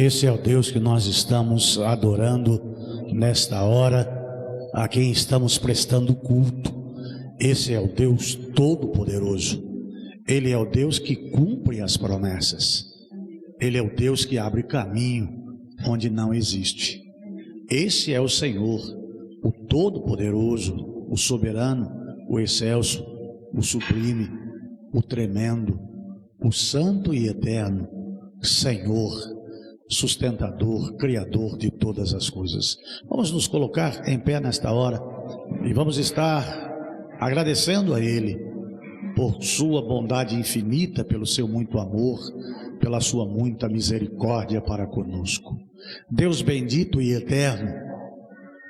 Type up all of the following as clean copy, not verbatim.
Esse é o Deus que nós estamos adorando nesta hora, a quem estamos prestando culto. Esse é o Deus Todo-Poderoso. Ele é o Deus que cumpre as promessas. Ele é o Deus que abre caminho onde não existe. Esse é o Senhor, o Todo-Poderoso, o Soberano, o Excelso, o Sublime, o Tremendo, o Santo e Eterno, Senhor, Sustentador, Criador de todas as coisas. Vamos nos colocar em pé nesta hora e vamos estar agradecendo a Ele por sua bondade infinita, pelo seu muito amor, pela sua muita misericórdia para conosco. Deus bendito e eterno,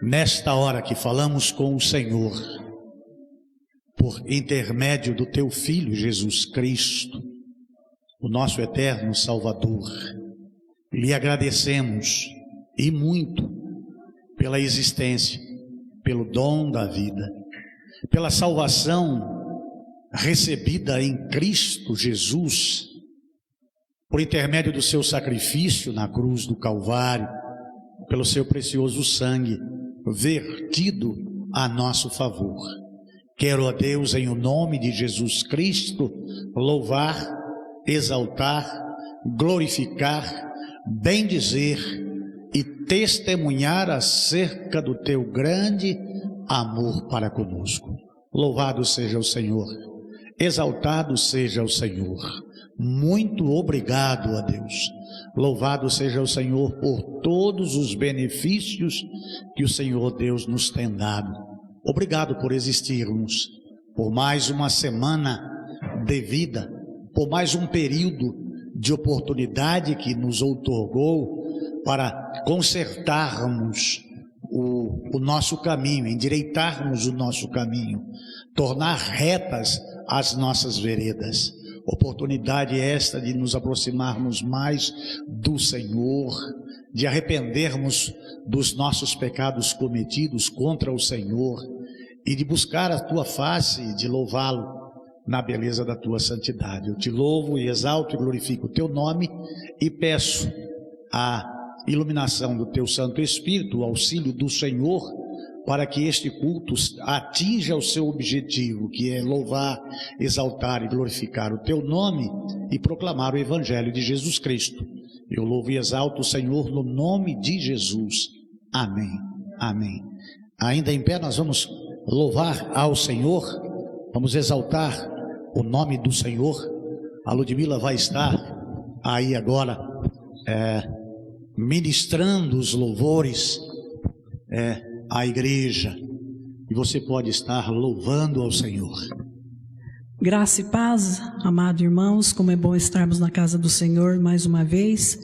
nesta hora que falamos com o Senhor, por intermédio do teu Filho Jesus Cristo, o nosso eterno Salvador, lhe agradecemos e muito pela existência, pelo dom da vida, pela salvação recebida em Cristo Jesus, por intermédio do seu sacrifício na cruz do Calvário, pelo seu precioso sangue vertido a nosso favor. Quero a Deus, em o nome de Jesus Cristo, louvar, exaltar, glorificar, bendizer e testemunhar acerca do teu grande amor para conosco. Louvado seja o Senhor, exaltado seja o Senhor. Muito obrigado a Deus. Louvado seja o Senhor por todos os benefícios que o Senhor Deus nos tem dado. Obrigado por existirmos, por mais uma semana de vida, por mais um período de oportunidade que nos outorgou para consertarmos o nosso caminho, endireitarmos o nosso caminho, tornar retas as nossas veredas. Oportunidade esta de nos aproximarmos mais do Senhor, de arrependermos dos nossos pecados cometidos contra o Senhor e de buscar a tua face e de louvá-lo na beleza da tua santidade. Eu te louvo e exalto e glorifico o teu nome e peço a iluminação do teu Santo Espírito, o auxílio do Senhor, para que este culto atinja o seu objetivo, que é louvar, exaltar e glorificar o teu nome e proclamar o Evangelho de Jesus Cristo. Eu louvo e exalto o Senhor no nome de Jesus. Amém. Amém. Ainda em pé nós vamos louvar ao Senhor, vamos exaltar o nome do Senhor. A Ludmila vai estar aí agora ministrando os louvores à igreja, e você pode estar louvando ao Senhor. Graça e paz, amados irmãos, como é bom estarmos na casa do Senhor mais uma vez,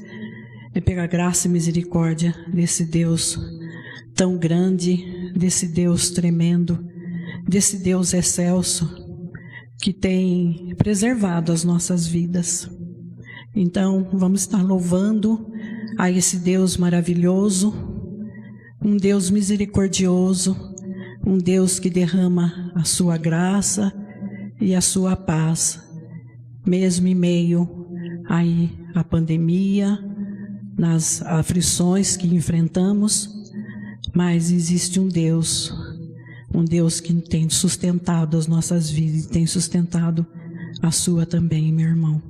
e pela graça e misericórdia desse Deus tão grande, desse Deus tremendo, desse Deus excelso, que tem preservado as nossas vidas. Então, vamos estar louvando a esse Deus maravilhoso, um Deus misericordioso, um Deus que derrama a sua graça e a sua paz, mesmo em meio aí à pandemia, nas aflições que enfrentamos, mas existe um Deus que tem sustentado as nossas vidas e tem sustentado a sua também, meu irmão.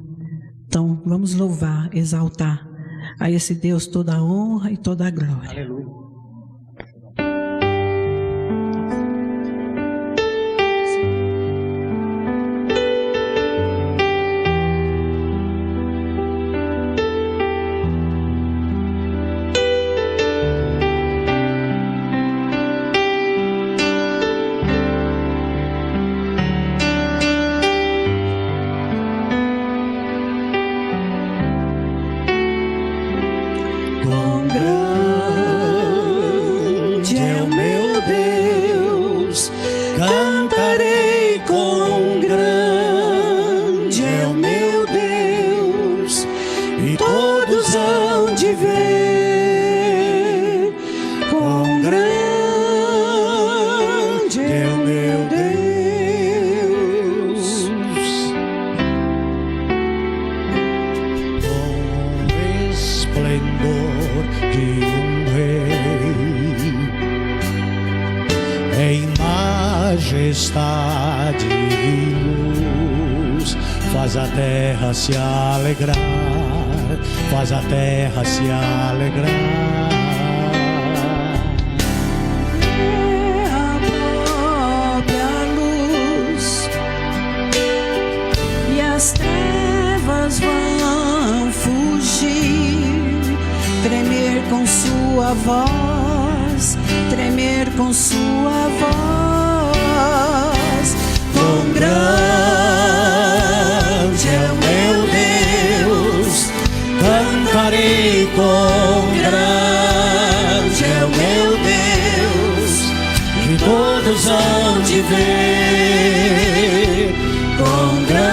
Então, vamos louvar, exaltar a esse Deus toda a honra e toda a glória. Aleluia. Com em majestade e luz. Faz a terra se alegrar, faz a terra se alegrar. É a própria luz e as trevas vão fugir, tremer com sua voz, tremer com sua voz. Quão grande é o meu Deus, cantarei. Quão grande é o meu Deus, e todos hão de ver. Quão grande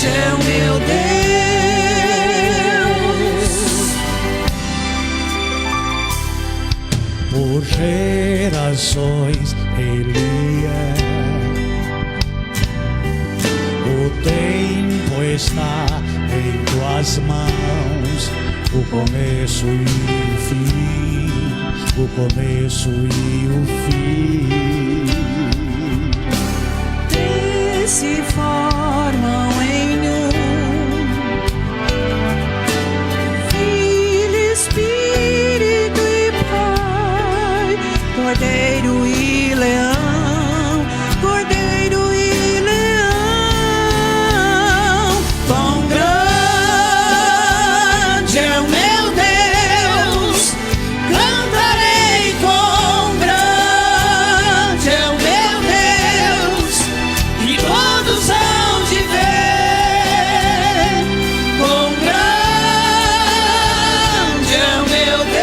é o meu Deus. Por gerações Ele é. O tempo está em tuas mãos, o começo e o fim, o começo e o fim. Se formam em um, Filho, Espírito e Pai, Cordeiro e Leão, Cordeiro e Leão. Quão grande é o meu Deus, cantarei. Quão grande é o meu Deus, e todos hão de ver. Quão grande é o meu Deus.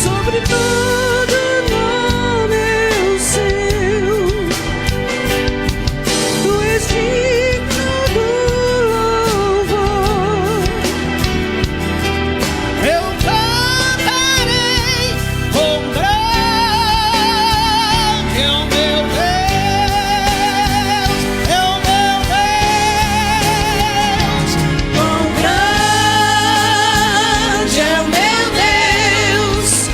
Sobre todo nome é o seu, tu és digno do louvor. Eu cantarei, quão grande é o meu Deus, é o meu Deus. Quão grande é o meu Deus,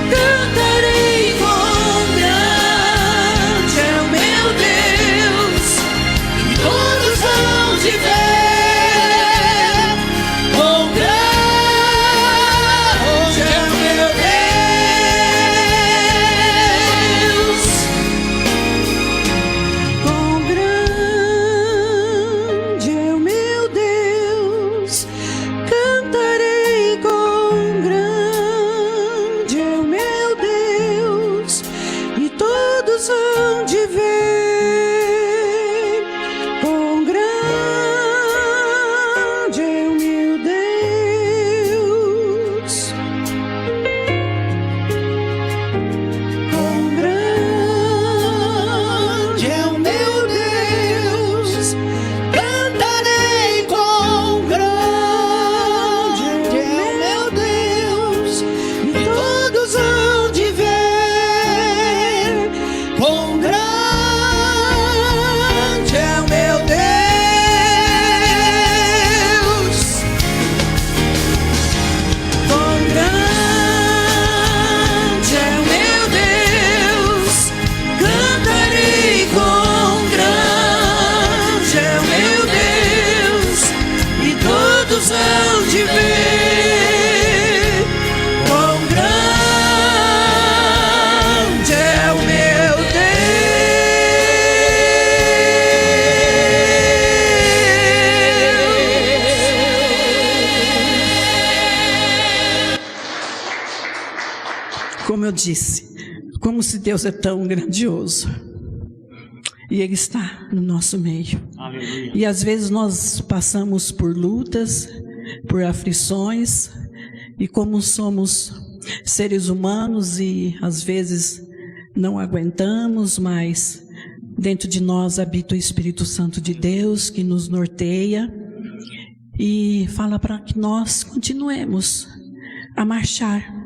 cantarei. Quão grande é o meu Deus, e todos hão de ver. Quão grande é o meu Deus. Quão grande é o meu Deus, cantarei. Quão grande é o meu Deus, e todos hão de ver. Quão grande é o meu Deus. Quão grande é o meu Deus, cantarei. Quão grande é o meu Deus, e todos hão de ver. Quão grande é o meu Deus. Quão grande é o meu Deus, cantarei. Quão grande é o meu Deus, e todos hão de ver. Quão grande é o meu Deus. Como eu disse, como se Deus é tão grandioso, e Ele está no nosso meio. Aleluia. E às vezes nós passamos por lutas, por aflições, e como somos seres humanos e às vezes não aguentamos, mas dentro de nós habita o Espírito Santo de Deus, que nos norteia e fala para que nós continuemos a marchar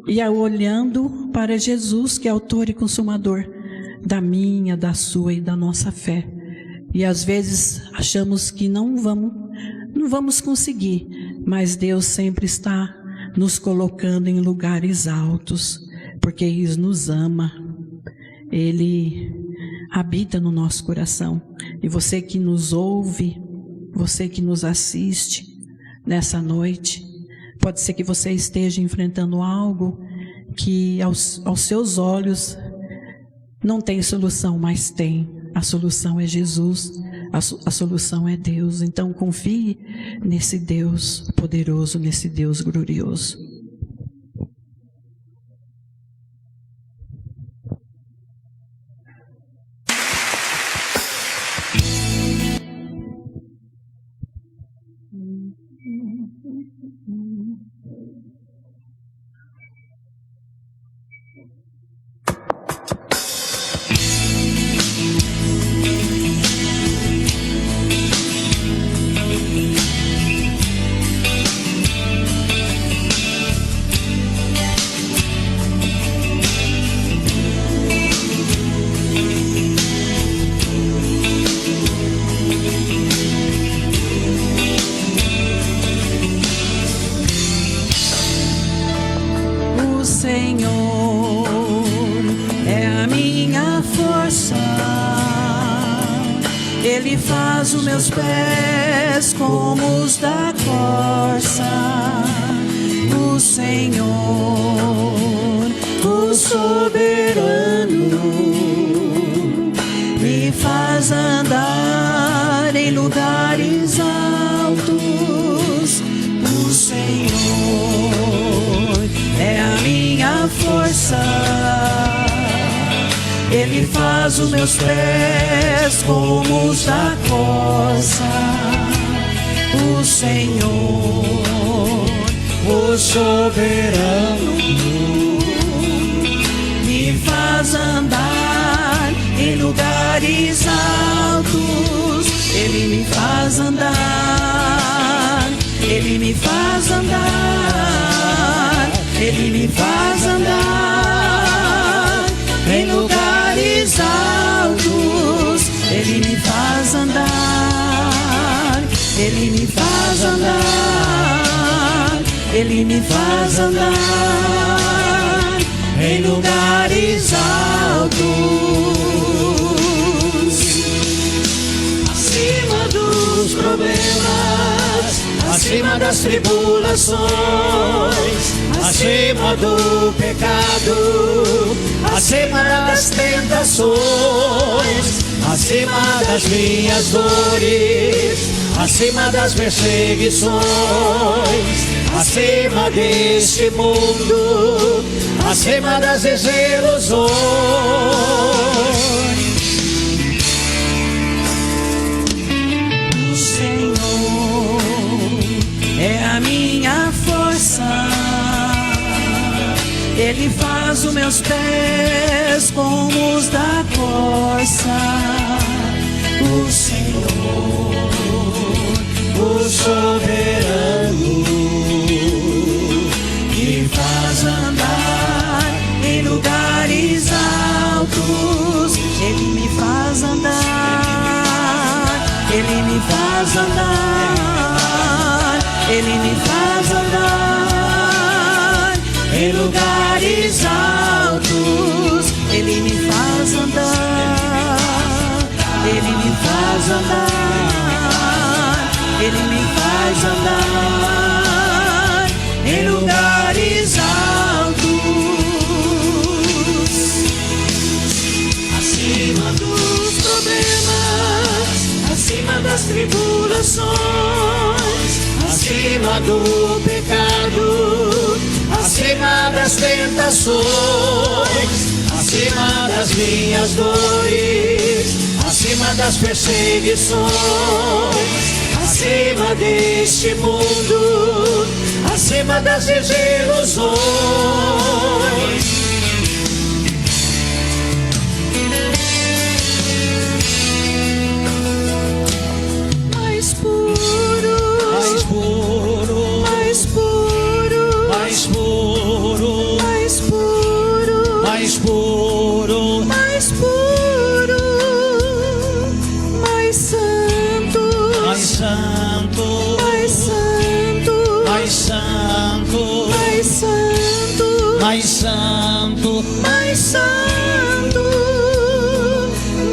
e a olhando para Jesus, que é autor e consumador da minha, da sua e da nossa fé. E às vezes achamos que não vamos conseguir, mas Deus sempre está nos colocando em lugares altos, porque Ele nos ama, Ele habita no nosso coração. E você que nos ouve, você que nos assiste nessa noite, pode ser que você esteja enfrentando algo que aos seus olhos não tem solução, mas tem. A solução é Jesus, a solução é Deus. Então confie nesse Deus poderoso, nesse Deus glorioso. Ele faz os meus pés como os da corça. O Senhor, o soberano, me faz andar em lugares altos. O Senhor é a minha força. Ele faz os meus pés como os da corça. O Senhor, o soberano, me faz andar em lugares altos. Ele me faz andar, Ele me faz andar, Ele me faz andar em lugares altos. Ele me faz andar, Ele me faz andar, Ele me faz andar em lugares altos. Acima dos problemas, acima das tribulações, acima do pecado, acima das tentações, acima das minhas dores, acima das perseguições, acima deste mundo, acima das desilusões. O Senhor é a minha força. Ele faz os meus pés como os da corça. O Senhor, o soberano, me faz andar em lugares altos. Ele me faz andar, Ele me faz andar, Ele me faz andar em lugares altos. Ele me faz andar, Ele me faz andar, Ele me faz andar em lugares altos. Acima dos problemas, acima das tribulações, acima do pecado, acima das tentações, acima das minhas dores, acima das perseguições, acima deste mundo, acima das desilusões. Mais puro, mais puro, mais puro, mais puro, mais puro, mais puro, mais puro, mais santo, mais santo, mais santo, mais santo, mais santo,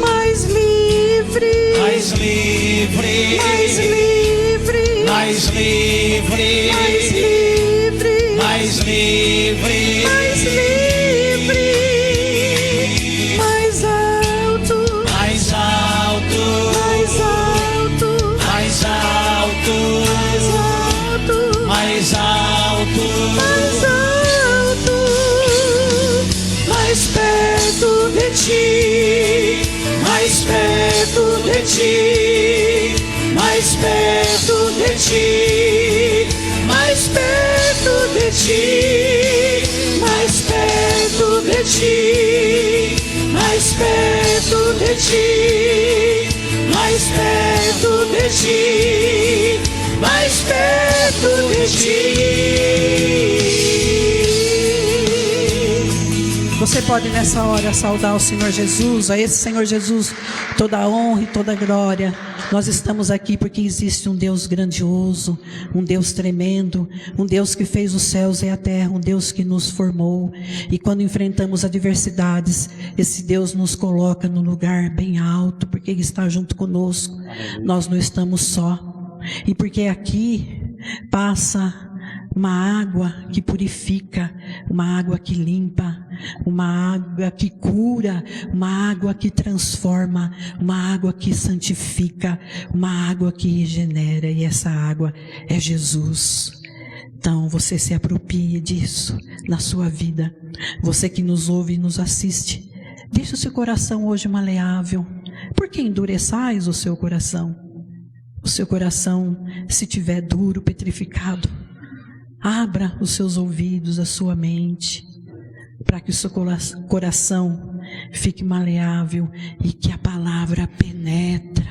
mais livre, mais livre, mais livre, mais livre, mais livre, mais livre, mais livre, mais alto, mais alto, mais alto, mais alto, mais alto, mais alto, mais alto, mais perto de ti, mais perto de ti, mais perto de ti, mais perto de ti, mais perto de ti, mais perto de ti, mais perto de ti, mais perto de ti. Você pode nessa hora saudar o Senhor Jesus, a esse Senhor Jesus, toda a honra e toda a glória. Nós estamos aqui porque existe um Deus grandioso, um Deus tremendo, um Deus que fez os céus e a terra, um Deus que nos formou. E quando enfrentamos adversidades, esse Deus nos coloca no lugar bem alto, porque Ele está junto conosco. Nós não estamos só. E porque aqui passa uma água que purifica, uma água que limpa, uma água que cura, uma água que transforma, uma água que santifica, uma água que regenera, e essa água é Jesus. Então você se aproprie disso na sua vida. Você que nos ouve e nos assiste, deixe o seu coração hoje maleável. Por que endureçais o seu coração? O seu coração, se tiver duro, petrificado, abra os seus ouvidos, a sua mente, para que o seu coração fique maleável e que a palavra penetra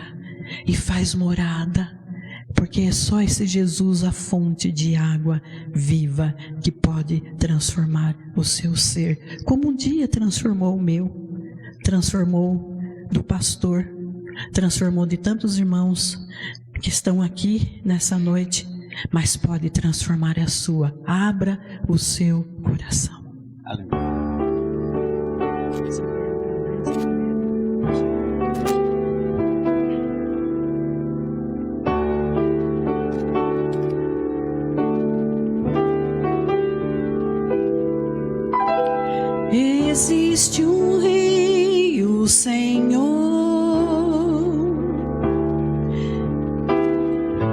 e faz morada, porque é só esse Jesus a fonte de água viva que pode transformar o seu ser, como um dia transformou o meu, transformou do pastor, transformou de tantos irmãos que estão aqui nessa noite, mas pode transformar a sua. Abra o seu coração. Existe um rio, Senhor,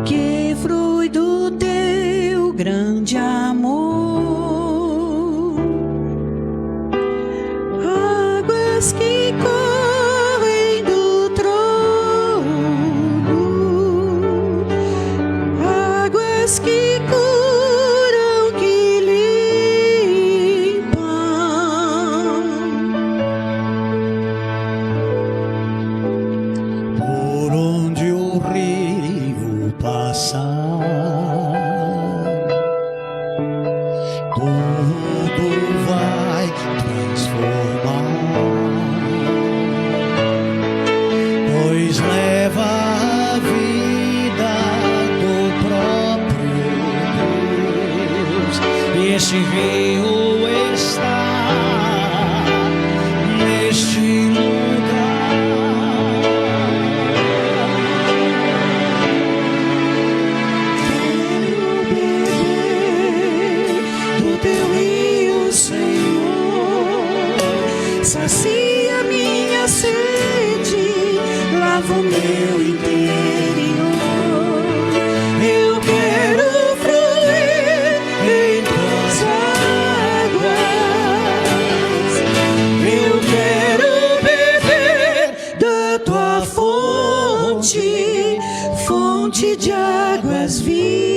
que flui do teu grande amor, águas que correm do trono, águas que curam, que limpam, por onde o rio passar, tudo vai transformar, pois leva a vida do próprio Deus, e este rio está neste lugar. do teu rio, Senhor, sacia minha sede, lava o meu interior. Eu quero fluir em tuas águas, eu quero beber da tua fonte, fonte de águas vivas.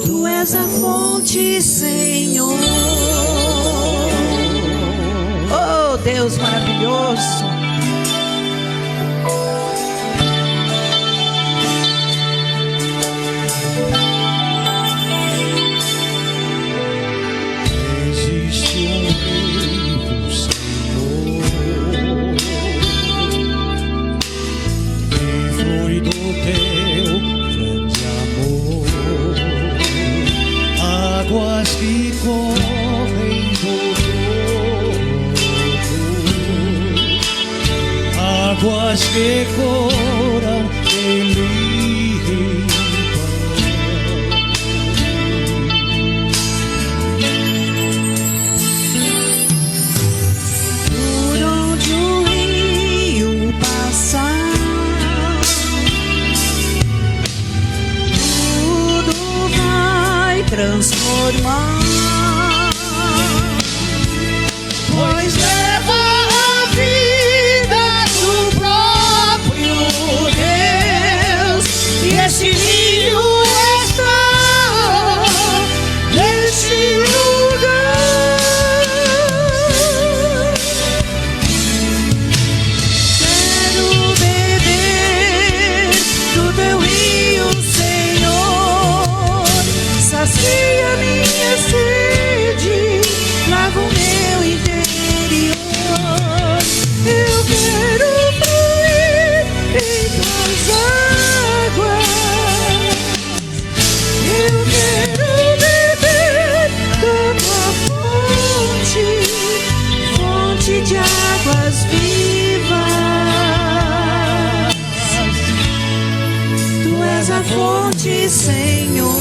Tu és a fonte, Senhor. Oh, Deus maravilhoso. Existe um rio, Senhor, que flui do teu grande amor, chegora ele por onde o rio passar, tudo vai transformar, pois leva a vida do próprio Deus, e esse rio está nesse lugar. Quero beber do teu rio, Senhor, sacia minha sede, lava o meu interior. Eu quero fluir em tuas águas, eu quero beber da tua fonte, fonte de águas vivas. Tu és a fonte, Senhor.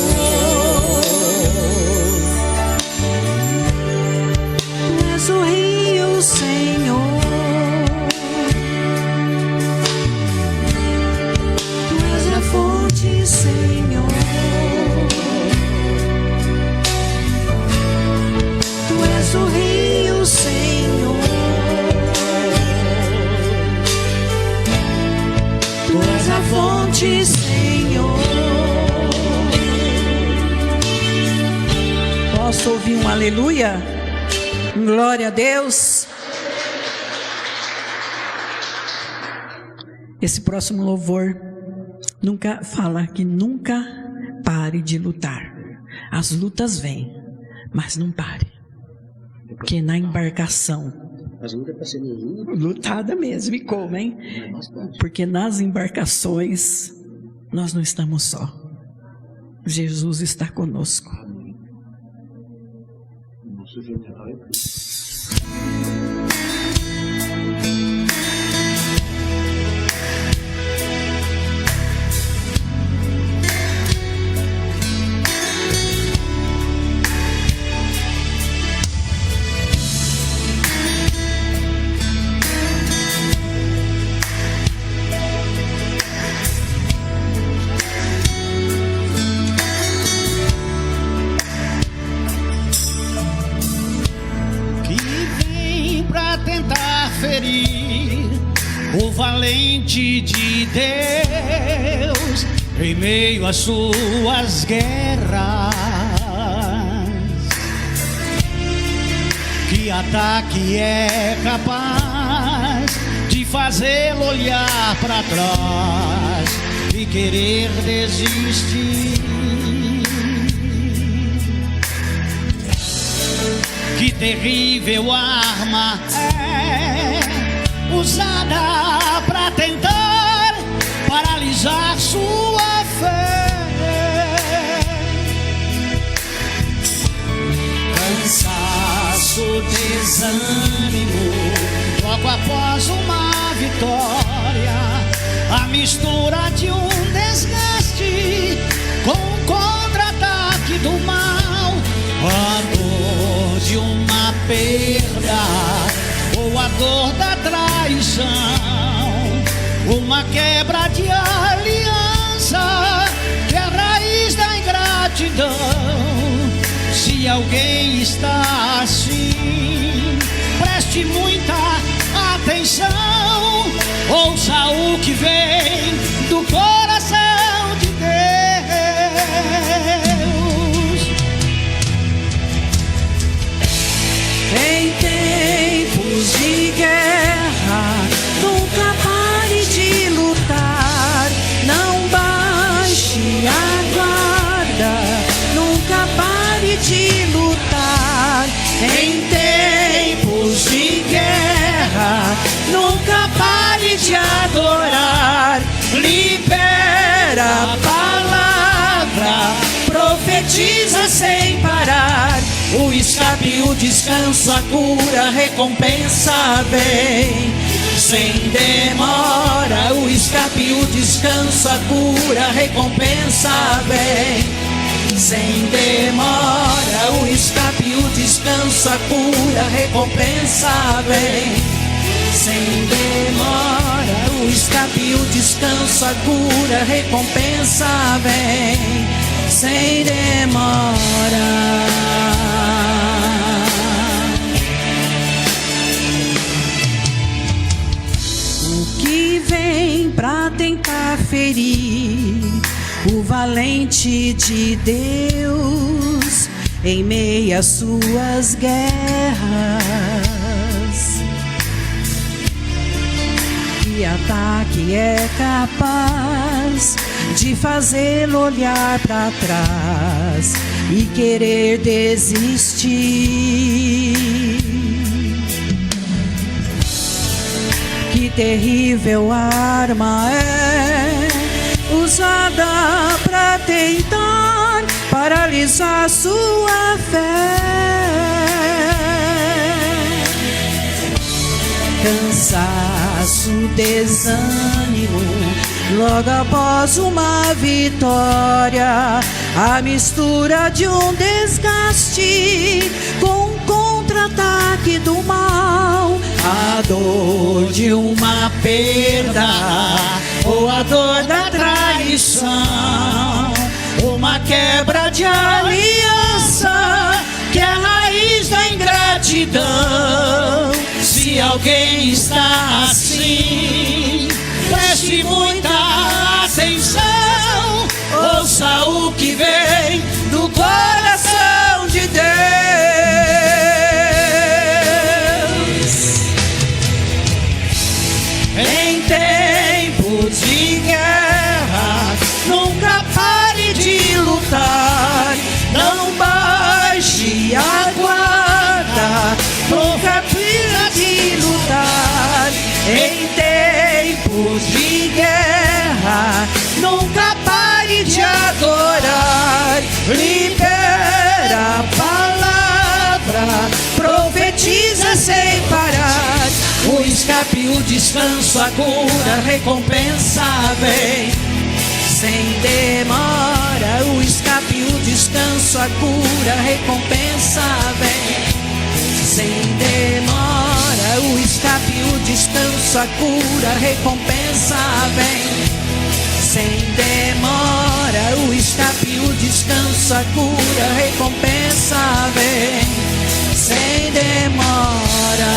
Tu és o rio, Senhor. Tu és a fonte, Senhor. Tu és o rio, Senhor. Tu és a fonte, Senhor. Posso ouvir um aleluia? Glória a Deus. Esse próximo louvor nunca fala que nunca pare de lutar. As lutas vêm, mas não pare. Porque na embarcação, As lutas para ser lutada mesmo, e como, hein? Porque nas embarcações nós não estamos só. Jesus está conosco. nosso general é o valente de Deus em meio às suas guerras. Que ataque é capaz de fazê-lo olhar para trás e querer desistir? Que terrível arma é usada para tentar paralisar sua fé. Cansaço, desânimo, logo após uma vitória, a mistura de um desgaste com o contra-ataque do mal, a dor de uma perda ou a dor da traição, uma quebra de aliança que é a raiz da ingratidão. Se alguém está assim, preste muita atenção, ouça o que vem do coração de Deus. Em tempos de guerra, nunca pare de lutar, não baixe a guarda, nunca pare de lutar. Em tempos de guerra, nunca pare de adorar, libera a palavra, profetiza sem parar. O escape, o descanso, a cura, a recompensa vem. Sem demora, o escape, o descanso, a cura, a recompensa vem. Sem demora, o escape, o descanso, a cura, a recompensa vem. Sem demora, o escape, o descanso, a cura, a recompensa vem. Sem demora. Que vem pra tentar ferir o valente de Deus em meio às suas guerras. Que ataque é capaz de fazê-lo olhar pra trás e querer desistir. Que terrível arma é usada para tentar paralisar sua fé. Cansaço, desânimo, logo após uma vitória, a mistura de um desgaste com um contra-ataque do mal, a dor de uma perda ou a dor da traição, uma quebra de aliança que é a raiz da ingratidão. Se alguém está assim, preste muita atenção, ouça o que vem do coração de Deus. Em tempos de guerra, nunca pare de lutar, não baixe a guarda, nunca pare de lutar. Em tempos de guerra, nunca pare de adorar, libera a palavra, profetiza sem parar. O escape, o descanso, a cura, a recompensa vem. Sem demora, o escape, o descanso, a cura, a recompensa vem. Sem demora, o escape, o descanso, a cura, a recompensa vem. Sem demora, o escape, o descanso, a cura, a recompensa vem. Sem demora.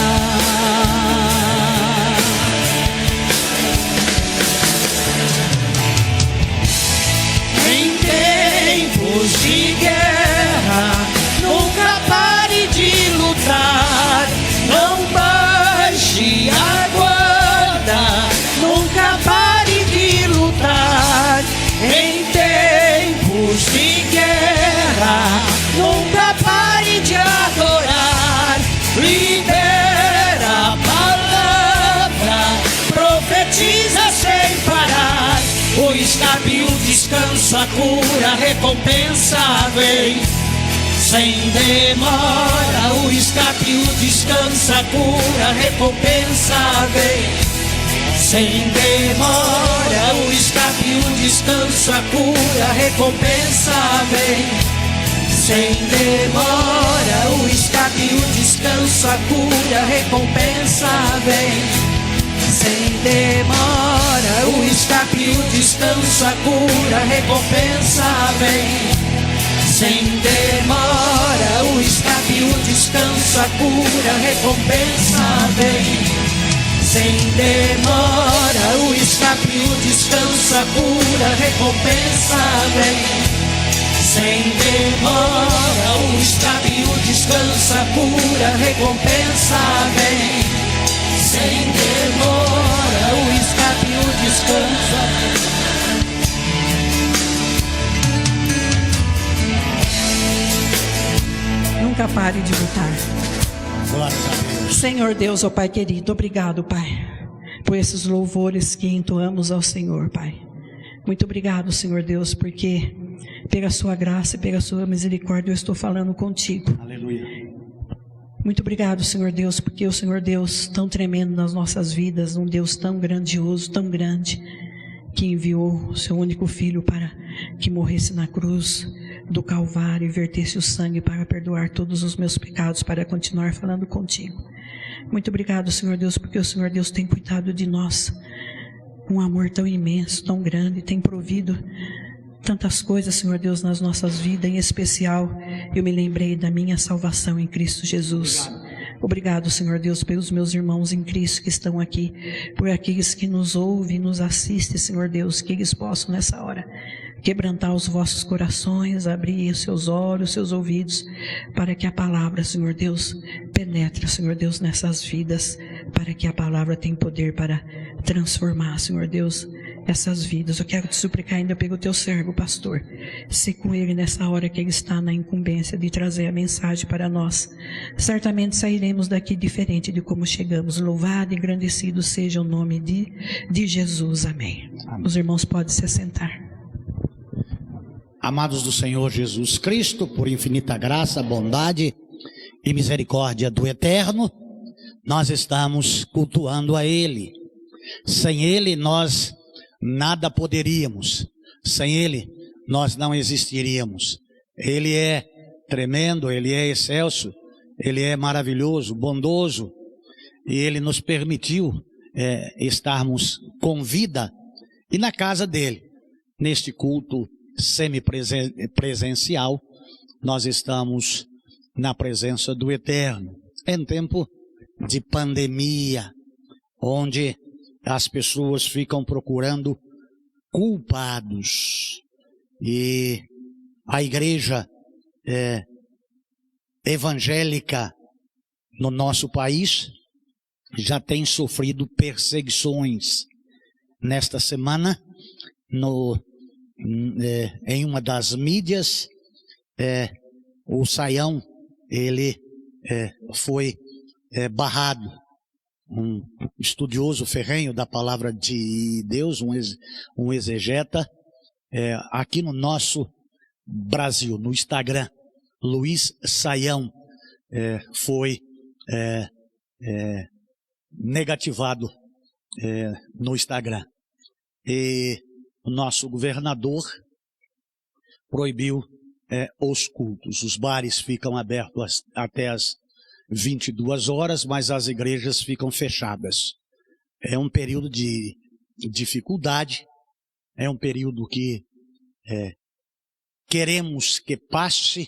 Em tempos de guerra, nunca pare de lutar, não baixe a guarda, nunca pare de lutar. Em tempos de guerra, nunca pare de adorar, libera a palavra, profetiza sem parar. O escape, o descanso, a cura, a recompensa vem. Sem demora, o escape, o descanso, a cura, a recompensa vem. Sem demora, o escape, o descanso, a cura, a recompensa vem. Sem demora, o escape, o descanso, a cura, a recompensa vem. Sem demora, o escape, o descanso, a cura, a recompensa vem. Sem demora, o escape, o descanso, a cura, a recompensa vem. Sem demora, o escape, o descanso, a cura, a recompensa vem. Sem demora, o escape, o descanso, a cura, a recompensa vem. Sem demora, o escape, o descanso. Nunca pare de lutar. Glória a Deus. Senhor Deus, ó Pai querido, obrigado, Pai, por esses louvores que entoamos ao Senhor, Pai. Muito obrigado, Senhor Deus, porque pela sua graça e pela sua misericórdia eu estou falando contigo. Aleluia. Muito obrigado, Senhor Deus, porque o Senhor Deus tão tremendo nas nossas vidas, um Deus tão grandioso, tão grande, que enviou o seu único Filho para que morresse na cruz do Calvário e vertesse o sangue para perdoar todos os meus pecados, para continuar falando contigo. Muito obrigado, Senhor Deus, porque o Senhor Deus tem cuidado de nós, um amor tão imenso, tão grande, tem provido tantas coisas, Senhor Deus, nas nossas vidas. Em especial, eu me lembrei da minha salvação em Cristo Jesus. Obrigado, Senhor Deus, pelos meus irmãos em Cristo que estão aqui, por aqueles que nos ouvem e nos assistem, Senhor Deus, que eles possam nessa hora quebrantar os vossos corações, abrir os seus olhos, os seus ouvidos, para que a palavra, Senhor Deus, penetre, Senhor Deus, nessas vidas, para que a palavra tenha poder para transformar, Senhor Deus, essas vidas. Eu quero te suplicar ainda pelo teu servo, pastor, se com ele nessa hora que ele está na incumbência de trazer a mensagem para nós, certamente sairemos daqui diferente de como chegamos. Louvado e engrandecido seja o nome de Jesus. Amém. Os irmãos podem se assentar. Amados do Senhor Jesus Cristo, por infinita graça, bondade e misericórdia do Eterno, nós estamos cultuando a Ele. Sem Ele nós nada poderíamos, sem Ele nós não existiríamos. Ele é tremendo, Ele é excelso, Ele é maravilhoso, bondoso, e Ele nos permitiu estarmos com vida e na casa dEle, neste culto semipresencial. Nós estamos na presença do Eterno, em tempo de pandemia, onde as pessoas ficam procurando culpados, e a igreja evangélica no nosso país já tem sofrido perseguições. Nesta semana, em uma das mídias, o Saião, ele foi barrado. Um estudioso ferrenho da palavra de Deus, um exegeta, aqui no nosso Brasil, no Instagram, Luiz Saião, foi negativado no Instagram. E o nosso governador proibiu os cultos. Os bares ficam abertos até as 22 horas, mas as igrejas ficam fechadas. É um período de dificuldade, é um período que queremos que passe,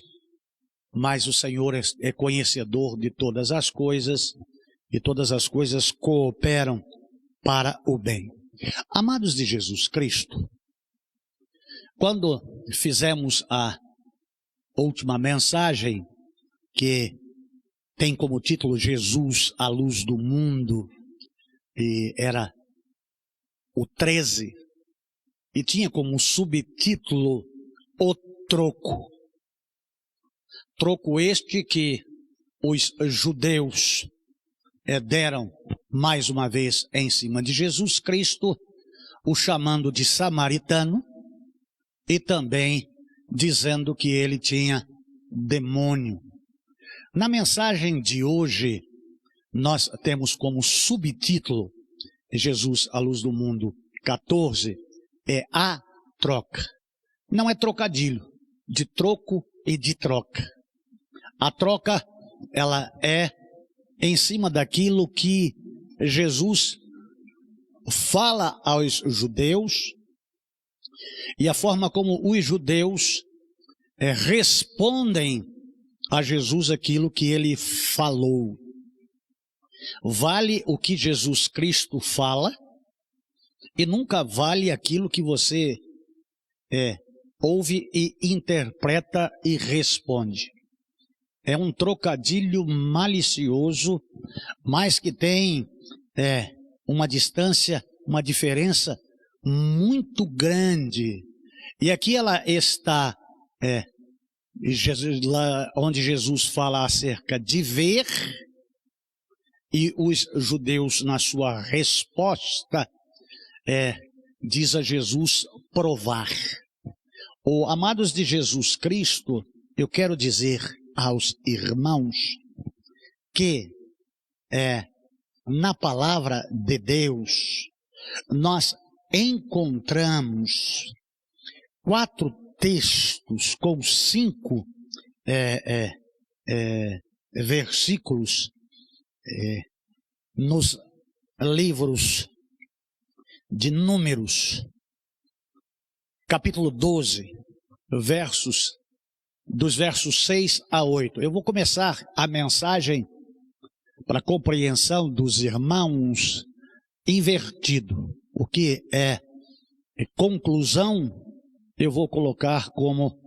mas o Senhor é conhecedor de todas as coisas, e todas as coisas cooperam para o bem. Amados de Jesus Cristo, quando fizemos a última mensagem, que tem como título Jesus, a luz do mundo, e era o 13, e tinha como subtítulo o troco. Troco este que os judeus deram mais uma vez em cima de Jesus Cristo, o chamando de samaritano, e também dizendo que ele tinha demônio. Na mensagem de hoje, nós temos como subtítulo Jesus, a luz do mundo, 14, é a troca. Não é trocadilho, de troco e de troca. A troca, ela é em cima daquilo que Jesus fala aos judeus, e a forma como os judeus respondem a Jesus aquilo que ele falou. Vale o que Jesus Cristo fala, e nunca vale aquilo que você ouve e interpreta e responde. É um trocadilho malicioso, mas que tem uma distância, uma diferença muito grande. E aqui ela está, lá onde Jesus fala acerca de ver, e os judeus, na sua resposta, diz a Jesus provar. Amados de Jesus Cristo, eu quero dizer aos irmãos que na palavra de Deus nós encontramos 4 textos com 5 versículos nos livros de Números, capítulo 12, dos versos 6 a 8. Eu vou começar a mensagem para compreensão dos irmãos invertido. O que é conclusão, eu vou colocar como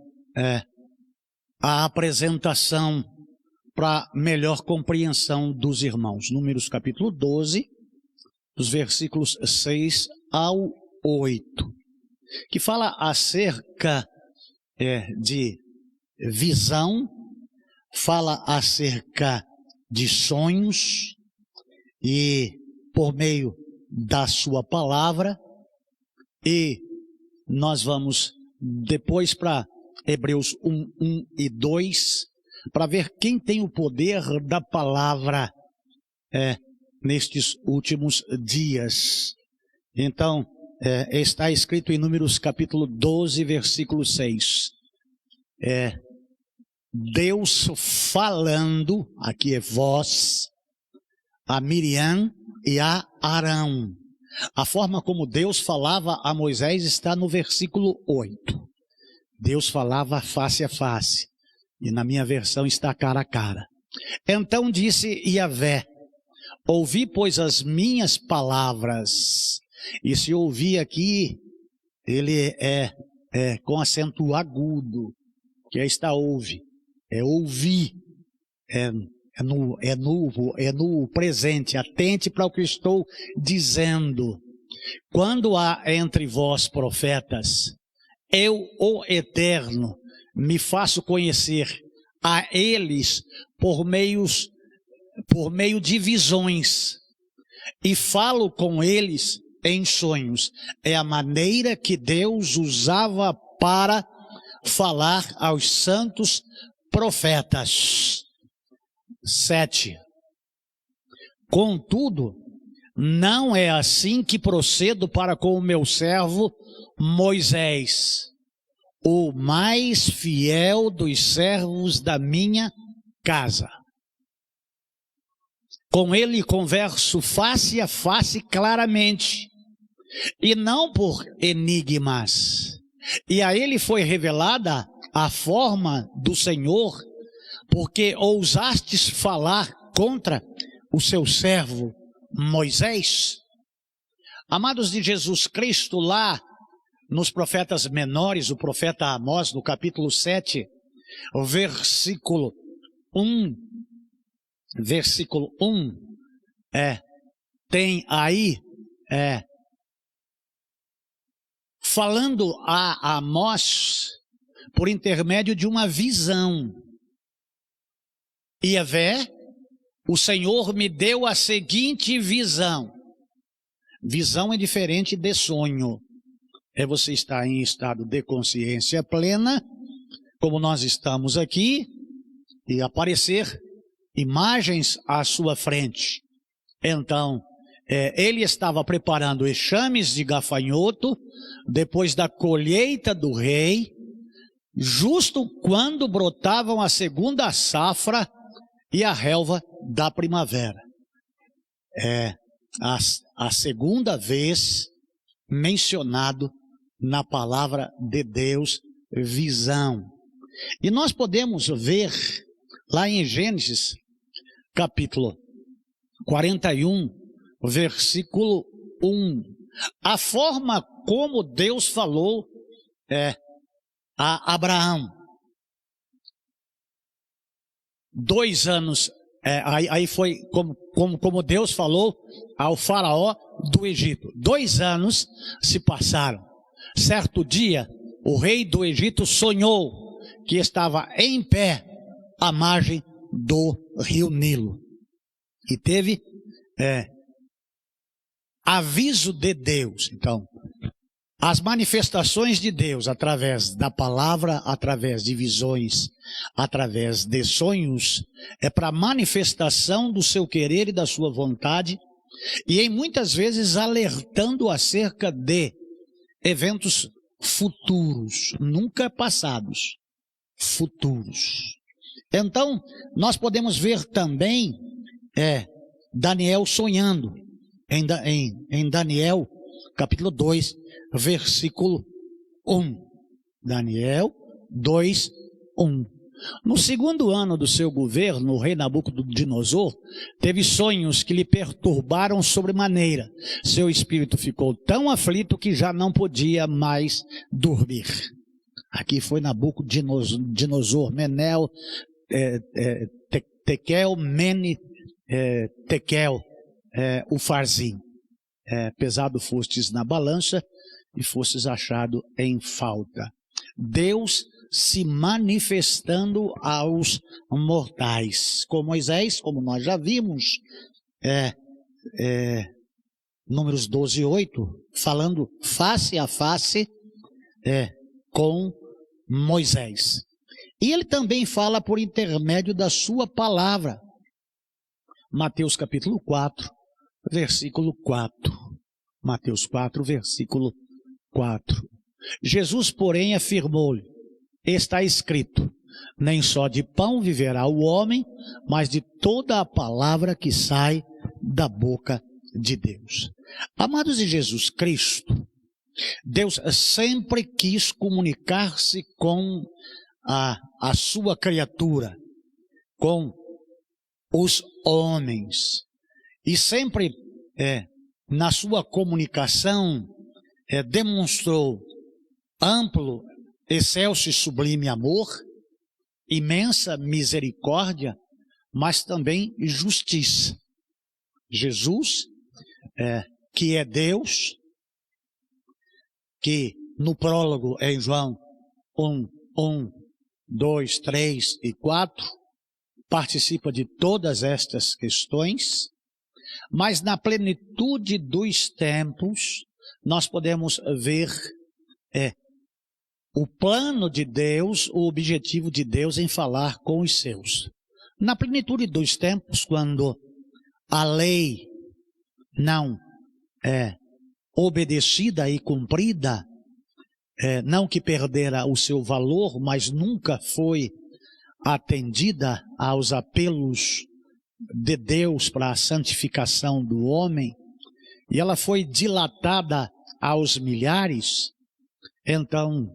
a apresentação para melhor compreensão dos irmãos. Números capítulo 12, dos versículos 6 ao 8, que fala acerca de visão, fala acerca de sonhos, e por meio da sua palavra, e nós vamos depois para Hebreus 1, 1 e 2, para ver quem tem o poder da palavra nestes últimos dias. Então, está escrito em Números capítulo 12, versículo 6. Deus falando, aqui é voz, a Miriam e a Arão. A forma como Deus falava a Moisés está no versículo 8. Deus falava face a face. E na minha versão está cara a cara. Então disse Yahvé: ouvi, pois, as minhas palavras. E se ouvir aqui, ele é com acento agudo, que está ouve. É ouvir. É no presente. Atente para o que estou dizendo. Quando há entre vós profetas, eu, o Eterno, me faço conhecer a eles por meio de visões, e falo com eles em sonhos. É a maneira que Deus usava para falar aos santos profetas. 7. Contudo, não é assim que procedo para com o meu servo Moisés, o mais fiel dos servos da minha casa. Com ele converso face a face claramente, e não por enigmas. E a ele foi revelada a forma do Senhor, porque ousastes falar contra o seu servo Moisés. Amados de Jesus Cristo, lá nos profetas menores, o profeta Amós, no capítulo 7, versículo 1, tem aí, falando a Amós, por intermédio de uma visão. Yahvé, o Senhor me deu a seguinte visão. Visão é diferente de sonho. Você estar em estado de consciência plena, como nós estamos aqui, e aparecer imagens à sua frente. Então, ele estava preparando enxames de gafanhoto, depois da colheita do rei, justo quando brotavam a segunda safra e a relva da primavera. A segunda vez mencionado na palavra de Deus, visão. E nós podemos ver lá em Gênesis, capítulo 41, versículo 1, a forma como Deus falou a Abraão. 2 anos, aí foi como Deus falou ao faraó do Egito. 2 anos se passaram. Certo dia, o rei do Egito sonhou que estava em pé à margem do rio Nilo. E teve aviso de Deus. Então, As manifestações de Deus através da palavra, através de visões, através de sonhos, é para manifestação do seu querer e da sua vontade, e em muitas vezes alertando acerca de eventos futuros, nunca passados, futuros. Então, nós podemos ver também Daniel sonhando, em Daniel capítulo 2, versículo 1. Daniel 2, 1. No segundo ano do seu governo, o rei Nabucodonosor teve sonhos que lhe perturbaram sobremaneira. Seu espírito ficou tão aflito que já não podia mais dormir. Aqui foi Nabucodonosor, Menel, Tekel, Mene, Tekel, Ufarzim. Pesado fostes na balança e fostes achado em falta. Deus se manifestando aos mortais. Com Moisés, como nós já vimos, Números 12, 8, falando face a face com Moisés. E ele também fala por intermédio da sua palavra. Mateus capítulo 4, versículo 4. Mateus 4, versículo 4. Jesus, porém, afirmou-lhe: está escrito, nem só de pão viverá o homem, mas de toda a palavra que sai da boca de Deus. Amados de Jesus Cristo, Deus sempre quis comunicar-se com a sua criatura, com os homens. E sempre, na sua comunicação, demonstrou amplo, excelso e sublime amor, imensa misericórdia, mas também justiça. Jesus, que é Deus, que no prólogo em João 1, 2, 3 e 4, participa de todas estas questões, mas na plenitude dos tempos, nós podemos ver o plano de Deus, o objetivo de Deus em falar com os seus. Na plenitude dos tempos, quando a lei não é obedecida e cumprida, não que perdera o seu valor, mas nunca foi atendida aos apelos de Deus para a santificação do homem, e ela foi dilatada aos milhares. Então,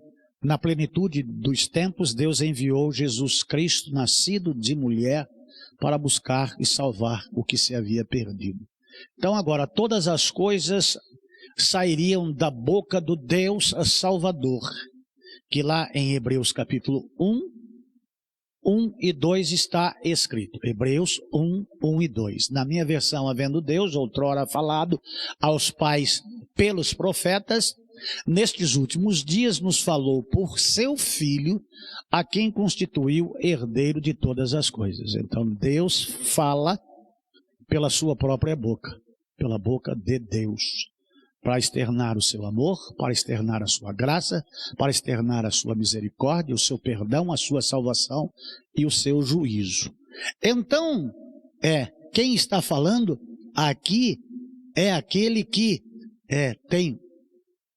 na plenitude dos tempos, Deus enviou Jesus Cristo, nascido de mulher, para buscar e salvar o que se havia perdido. Então agora, todas as coisas sairiam da boca do Deus Salvador, que lá em Hebreus capítulo 1 e 2 está escrito. Hebreus 1 e 2. Na minha versão, havendo Deus outrora falado aos pais pelos profetas, nestes últimos dias nos falou por seu Filho, a quem constituiu herdeiro de todas as coisas. Então Deus fala pela sua própria boca, pela boca de Deus, para externar o seu amor, para externar a sua graça, para externar a sua misericórdia, o seu perdão, a sua salvação e o seu juízo. Então, quem está falando aqui é aquele que tem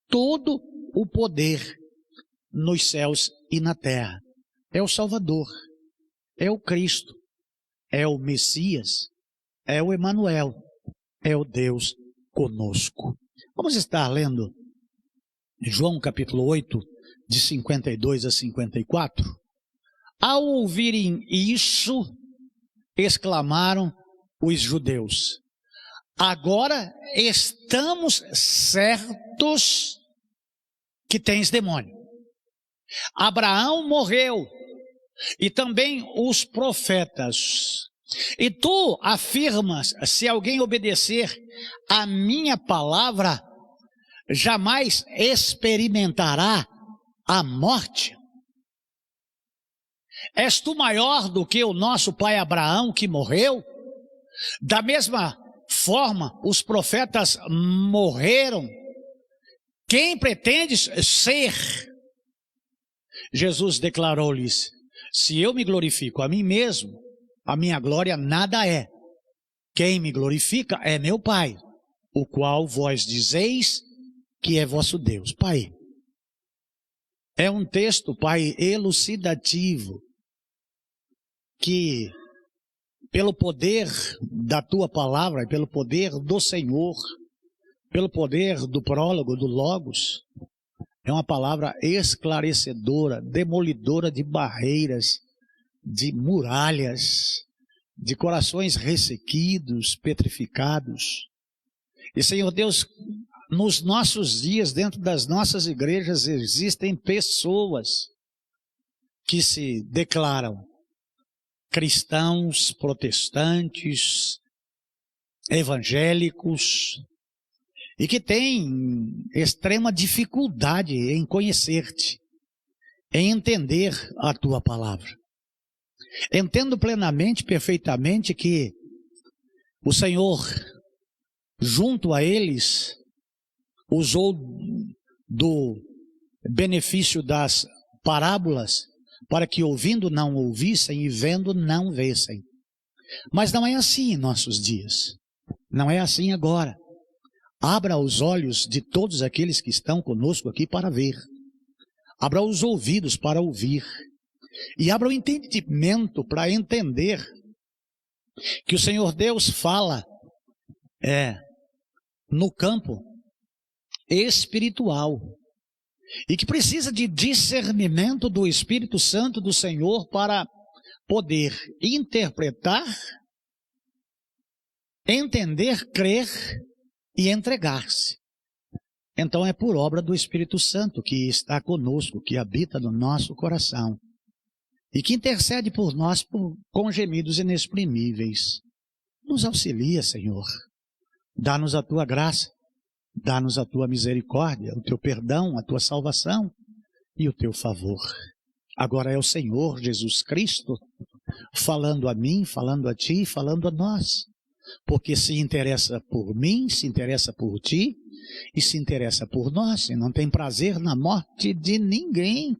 todo o poder nos céus e na terra. É o Salvador, é o Cristo, é o Messias, é o Emanuel, é o Deus conosco. Vamos estar lendo João capítulo 8, de 52 a 54. Ao ouvirem isso, exclamaram os judeus: agora estamos certos que tens demônio. Abraão morreu, e também os profetas. E tu afirmas, se alguém obedecer a minha palavra, jamais experimentará a morte. És tu maior do que o nosso pai Abraão, que morreu? Da mesma forma, os profetas morreram, Quem pretendes ser? Jesus declarou-lhes: se eu me glorifico a mim mesmo, a minha glória nada é. Quem me glorifica é meu Pai, o qual vós dizeis que é vosso Deus. Pai, é um texto, Pai, elucidativo, que pelo poder da Tua palavra, pelo poder do Senhor, pelo poder do prólogo, do Logos, é uma palavra esclarecedora, demolidora de barreiras, de muralhas, de corações ressequidos, petrificados. E, Senhor Deus, nos nossos dias, dentro das nossas igrejas, existem pessoas que se declaram cristãos, protestantes, evangélicos, e que têm extrema dificuldade em conhecer-te, em entender a tua palavra. Entendo plenamente, perfeitamente, que o Senhor, junto a eles, usou do benefício das parábolas para que ouvindo não ouvissem e vendo não vissem. Mas não é assim em nossos dias. Não é assim agora. Abra os olhos de todos aqueles que estão conosco aqui para ver. Abra os ouvidos para ouvir. E abra o entendimento para entender que o Senhor Deus fala no campo espiritual e que precisa de discernimento do Espírito Santo do Senhor para poder interpretar, entender, crer e entregar-se. Então é por obra do Espírito Santo que está conosco, que habita no nosso coração e que intercede por nós com gemidos inexprimíveis. Nos auxilia, Senhor. Dá-nos a tua graça, dá-nos a tua misericórdia, o teu perdão, a tua salvação e o teu favor. Agora é o Senhor Jesus Cristo falando a mim, falando a ti, falando a nós. Porque se interessa por mim, se interessa por ti e se interessa por nós. E não tem prazer na morte de ninguém,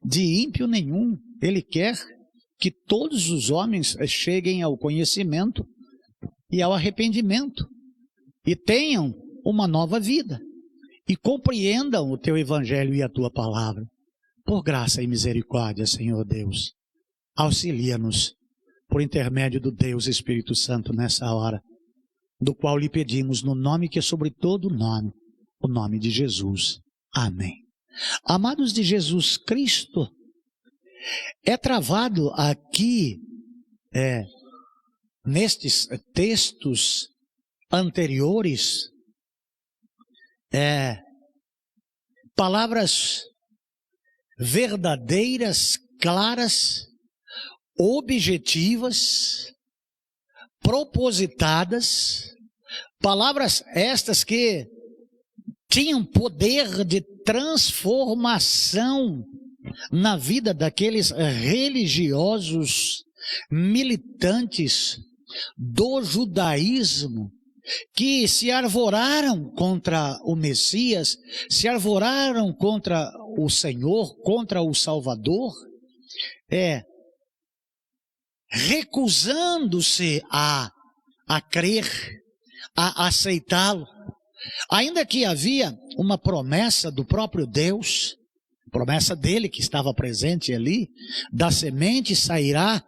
de ímpio nenhum. Ele quer que todos os homens cheguem ao conhecimento e ao arrependimento e tenham uma nova vida e compreendam o teu evangelho e a tua palavra. Por graça e misericórdia, Senhor Deus, auxilia-nos por intermédio do Deus Espírito Santo nessa hora, do qual lhe pedimos no nome que é sobre todo nome, o nome de Jesus. Amém. Amados de Jesus Cristo, é travado aqui, nestes textos anteriores, palavras verdadeiras, claras, objetivas, propositadas, palavras estas que tinham poder de transformação na vida daqueles religiosos militantes do judaísmo que se arvoraram contra o Messias, se arvoraram contra o Senhor, contra o Salvador, recusando-se a crer, a aceitá-lo. Ainda que havia uma promessa do próprio Deus, promessa dele que estava presente ali, da semente sairá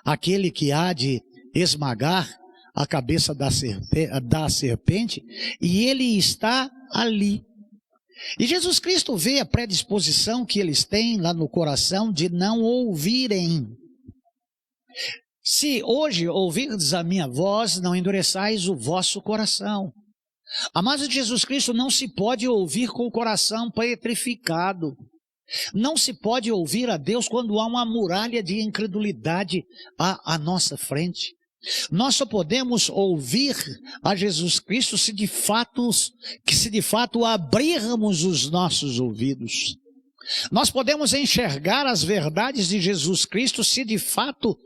aquele que há de esmagar a cabeça da serpente, e ele está ali. E Jesus Cristo vê a predisposição que eles têm lá no coração de não ouvirem. Se hoje ouvirdes a minha voz, não endureçais o vosso coração. Amados de Jesus Cristo, não se pode ouvir com o coração petrificado. Não se pode ouvir a Deus quando há uma muralha de incredulidade à nossa frente. Nós só podemos ouvir a Jesus Cristo se de fato abrirmos os nossos ouvidos. Nós podemos enxergar as verdades de Jesus Cristo se de fato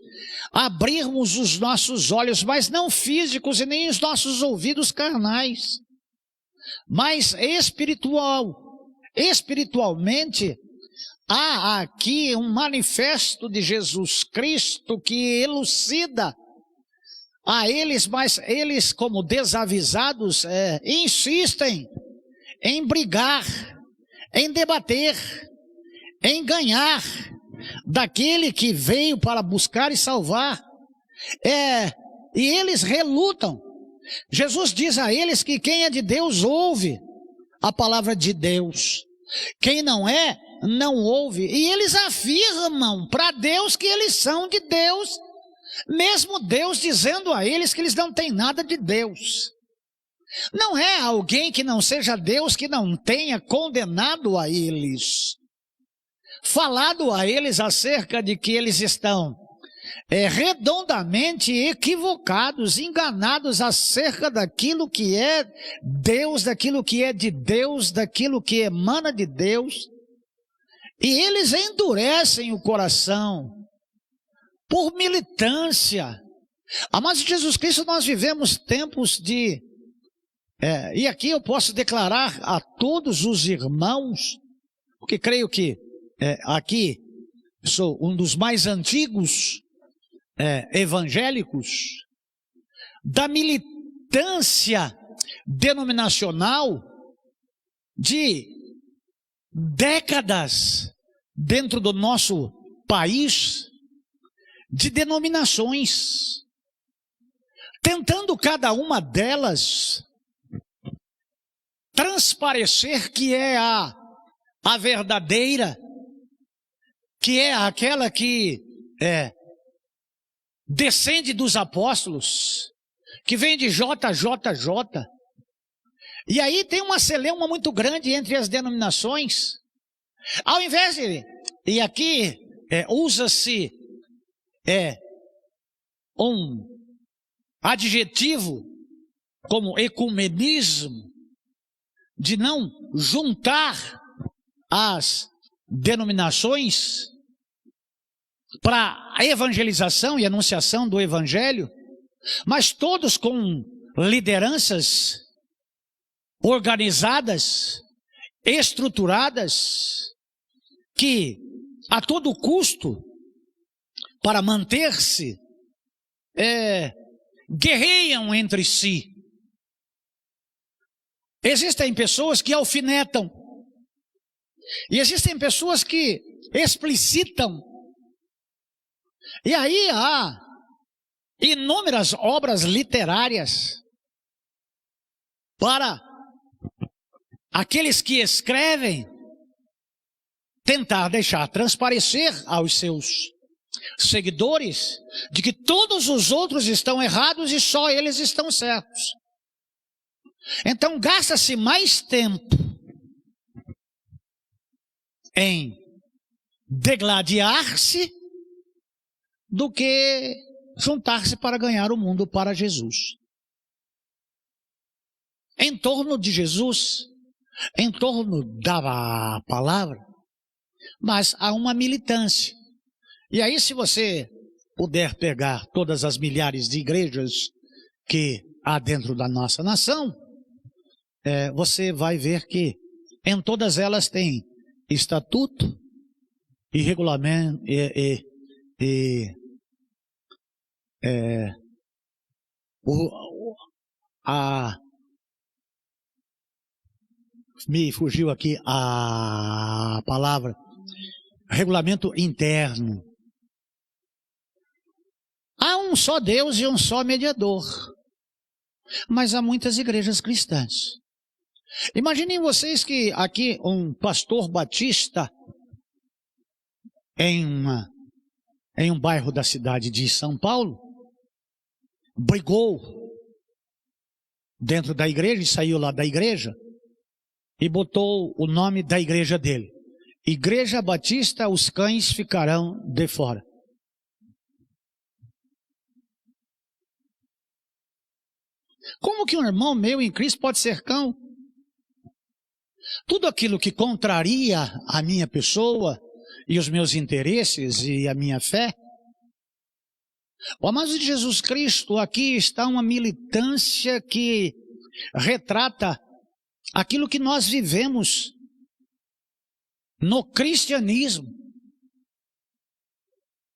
abrirmos os nossos olhos, mas não físicos e nem os nossos ouvidos carnais. mas espiritualmente, há aqui um manifesto de Jesus Cristo que elucida a eles, mas eles, como desavisados, insistem em brigar, em debater, em ganhar daquele que veio para buscar e salvar. E eles relutam. Jesus diz a eles que quem é de Deus ouve a palavra de Deus. Quem não é, não ouve. E eles afirmam para Deus que eles são de Deus, mesmo Deus dizendo a eles que eles não têm nada de Deus. Não é alguém que não seja Deus que não tenha condenado a eles, falado a eles acerca de que eles estão redondamente equivocados, enganados acerca daquilo que é Deus, daquilo que é de Deus, daquilo que emana de Deus. E eles endurecem o coração por militância. Amados de Jesus Cristo, nós vivemos tempos de... e aqui eu posso declarar a todos os irmãos, porque creio que aqui sou um dos mais antigos evangélicos, da militância denominacional de décadas dentro do nosso país, de denominações, tentando cada uma delas transparecer que é a verdadeira, que é aquela que descende dos apóstolos, que vem de JJJ. E aí tem uma celeuma muito grande entre as denominações. Ao invés de... E aqui usa-se um adjetivo como ecumenismo, de não juntar as denominações para a evangelização e anunciação do evangelho, mas todos com lideranças organizadas, estruturadas, que a todo custo, para manter-se, guerreiam entre si. Existem pessoas que alfinetam, e existem pessoas que explicitam. E aí há inúmeras obras literárias para aqueles que escrevem tentar deixar transparecer aos seus seguidores de que todos os outros estão errados e só eles estão certos. Então gasta-se mais tempo em degladiar-se do que juntar-se para ganhar o mundo para Jesus. Em torno de Jesus, em torno da palavra, mas há uma militância. E aí, se você puder pegar todas as milhares de igrejas que há dentro da nossa nação, você vai ver que em todas elas tem estatuto e regulamento me fugiu aqui a palavra, regulamento interno. Há um só Deus e um só mediador, mas há muitas igrejas cristãs. Imaginem vocês que aqui um pastor batista em um bairro da cidade de São Paulo brigou dentro da igreja e saiu lá da igreja e botou o nome da igreja dele: Igreja Batista, os cães ficarão de fora. Como que um irmão meu em Cristo pode ser cão? Tudo aquilo que contraria a minha pessoa e os meus interesses e a minha fé. O amado de Jesus Cristo, aqui está uma militância que retrata aquilo que nós vivemos no cristianismo.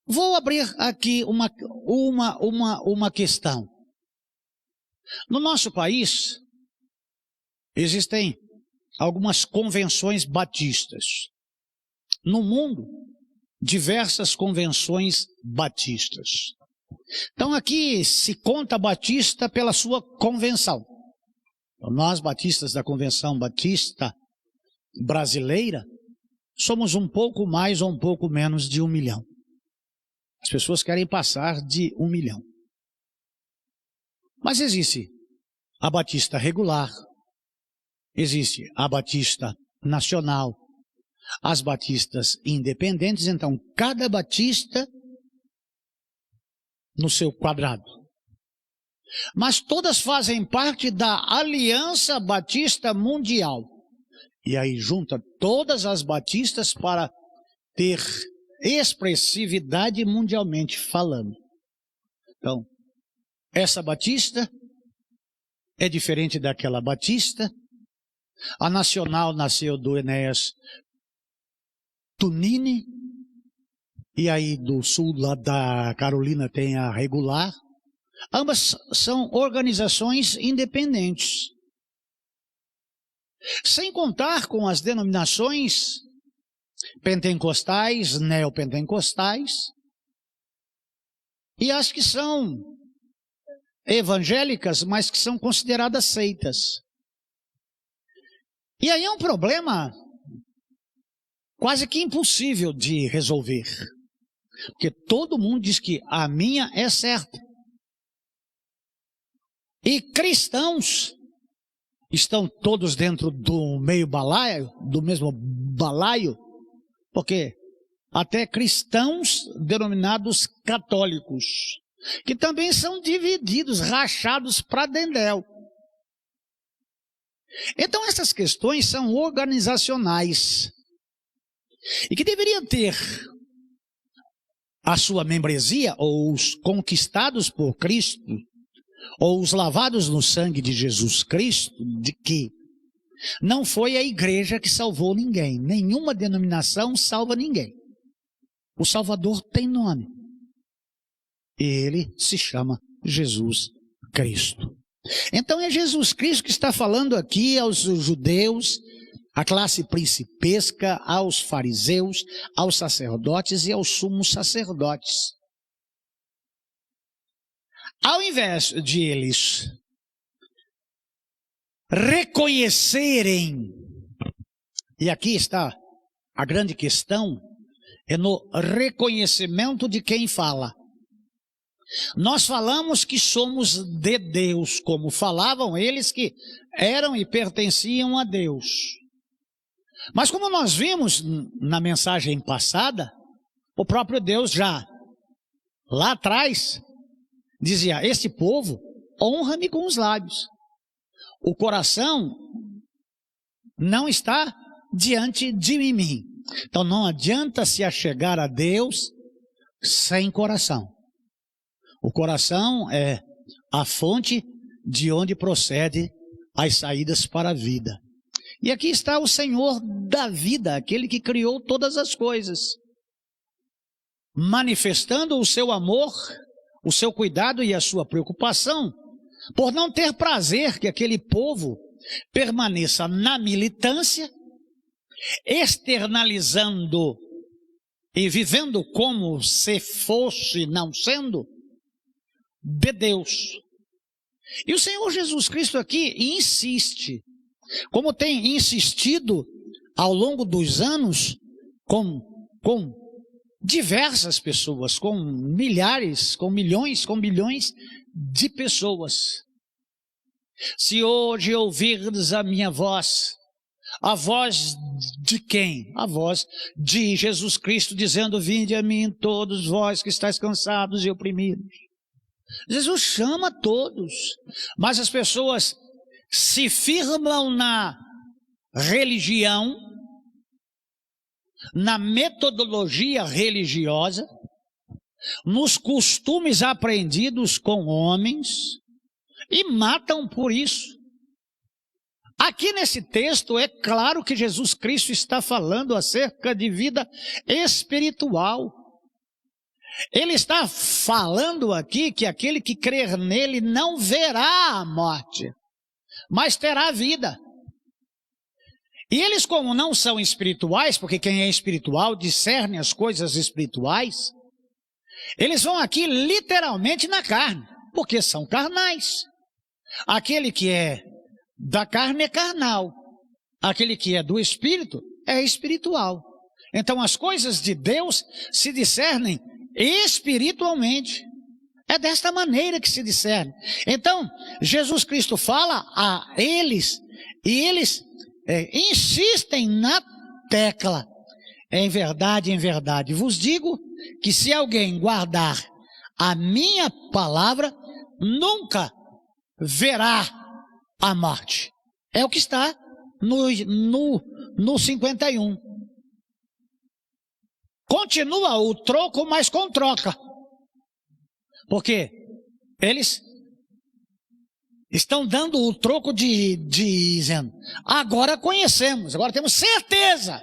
Vou abrir aqui uma questão. No nosso país, existem algumas convenções batistas. No mundo, diversas convenções batistas. Então aqui se conta batista pela sua convenção. Então, nós batistas da Convenção Batista Brasileira, somos um pouco mais ou um pouco menos de 1 milhão. As pessoas querem passar de 1 milhão. Mas existe a Batista regular, existe a Batista nacional, as batistas independentes. Então, cada batista no seu quadrado. Mas todas fazem parte da Aliança Batista Mundial. E aí junta todas as batistas para ter expressividade mundialmente falando. Então, essa batista é diferente daquela batista. A nacional nasceu do Enéas Tunini, e aí do sul lá da Carolina tem a regular. Ambas são organizações independentes. Sem contar com as denominações pentecostais, neopentecostais, e as que são evangélicas, mas que são consideradas seitas. E aí é um problema quase que impossível de resolver. Porque todo mundo diz que a minha é certa. E cristãos estão todos dentro do meio balaio, do mesmo balaio, porque até cristãos denominados católicos, que também são divididos, rachados para dendéu. Então essas questões são organizacionais e que deveriam ter a sua membresia, ou os conquistados por Cristo, ou os lavados no sangue de Jesus Cristo, de que não foi a igreja que salvou ninguém. Nenhuma denominação salva ninguém. O Salvador tem nome. Ele se chama Jesus Cristo. Então é Jesus Cristo que está falando aqui aos judeus, à classe principesca, aos fariseus, aos sacerdotes e aos sumos sacerdotes. Ao invés de eles reconhecerem, e aqui está a grande questão, é no reconhecimento de quem fala. Nós falamos que somos de Deus, como falavam eles que eram e pertenciam a Deus. Mas como nós vimos na mensagem passada, o próprio Deus já, lá atrás, dizia: este povo honra-me com os lábios. O coração não está diante de mim. Então não adianta se achegar a Deus sem coração. O coração é a fonte de onde procede as saídas para a vida. E aqui está o Senhor da vida, aquele que criou todas as coisas, manifestando o seu amor, o seu cuidado e a sua preocupação, por não ter prazer que aquele povo permaneça na militância, externalizando e vivendo como se fosse, não sendo, de Deus. E o Senhor Jesus Cristo aqui insiste, como tem insistido ao longo dos anos, com diversas pessoas, com milhares, com milhões, com bilhões de pessoas. Se hoje ouvirdes a minha voz, a voz de quem? A voz de Jesus Cristo dizendo: vinde a mim todos vós que estáis cansados e oprimidos. Jesus chama todos, mas as pessoas se firmam na religião, na metodologia religiosa, nos costumes aprendidos com homens, e matam por isso. Aqui nesse texto é claro que Jesus Cristo está falando acerca de vida espiritual. Ele está falando aqui que aquele que crer nele não verá a morte, mas terá vida. E eles, como não são espirituais, porque quem é espiritual discerne as coisas espirituais, eles vão aqui literalmente na carne, porque são carnais. Aquele que é da carne é carnal, aquele que é do espírito é espiritual. Então as coisas de Deus se discernem espiritualmente. É desta maneira que se discerne. Então Jesus Cristo fala a eles, e eles insistem na tecla. Em verdade, vos digo que se alguém guardar a minha palavra, nunca verá a morte. É o que está no 51. Continua o troco, mas com troca. Porque eles estão dando o troco dizendo, agora conhecemos, agora temos certeza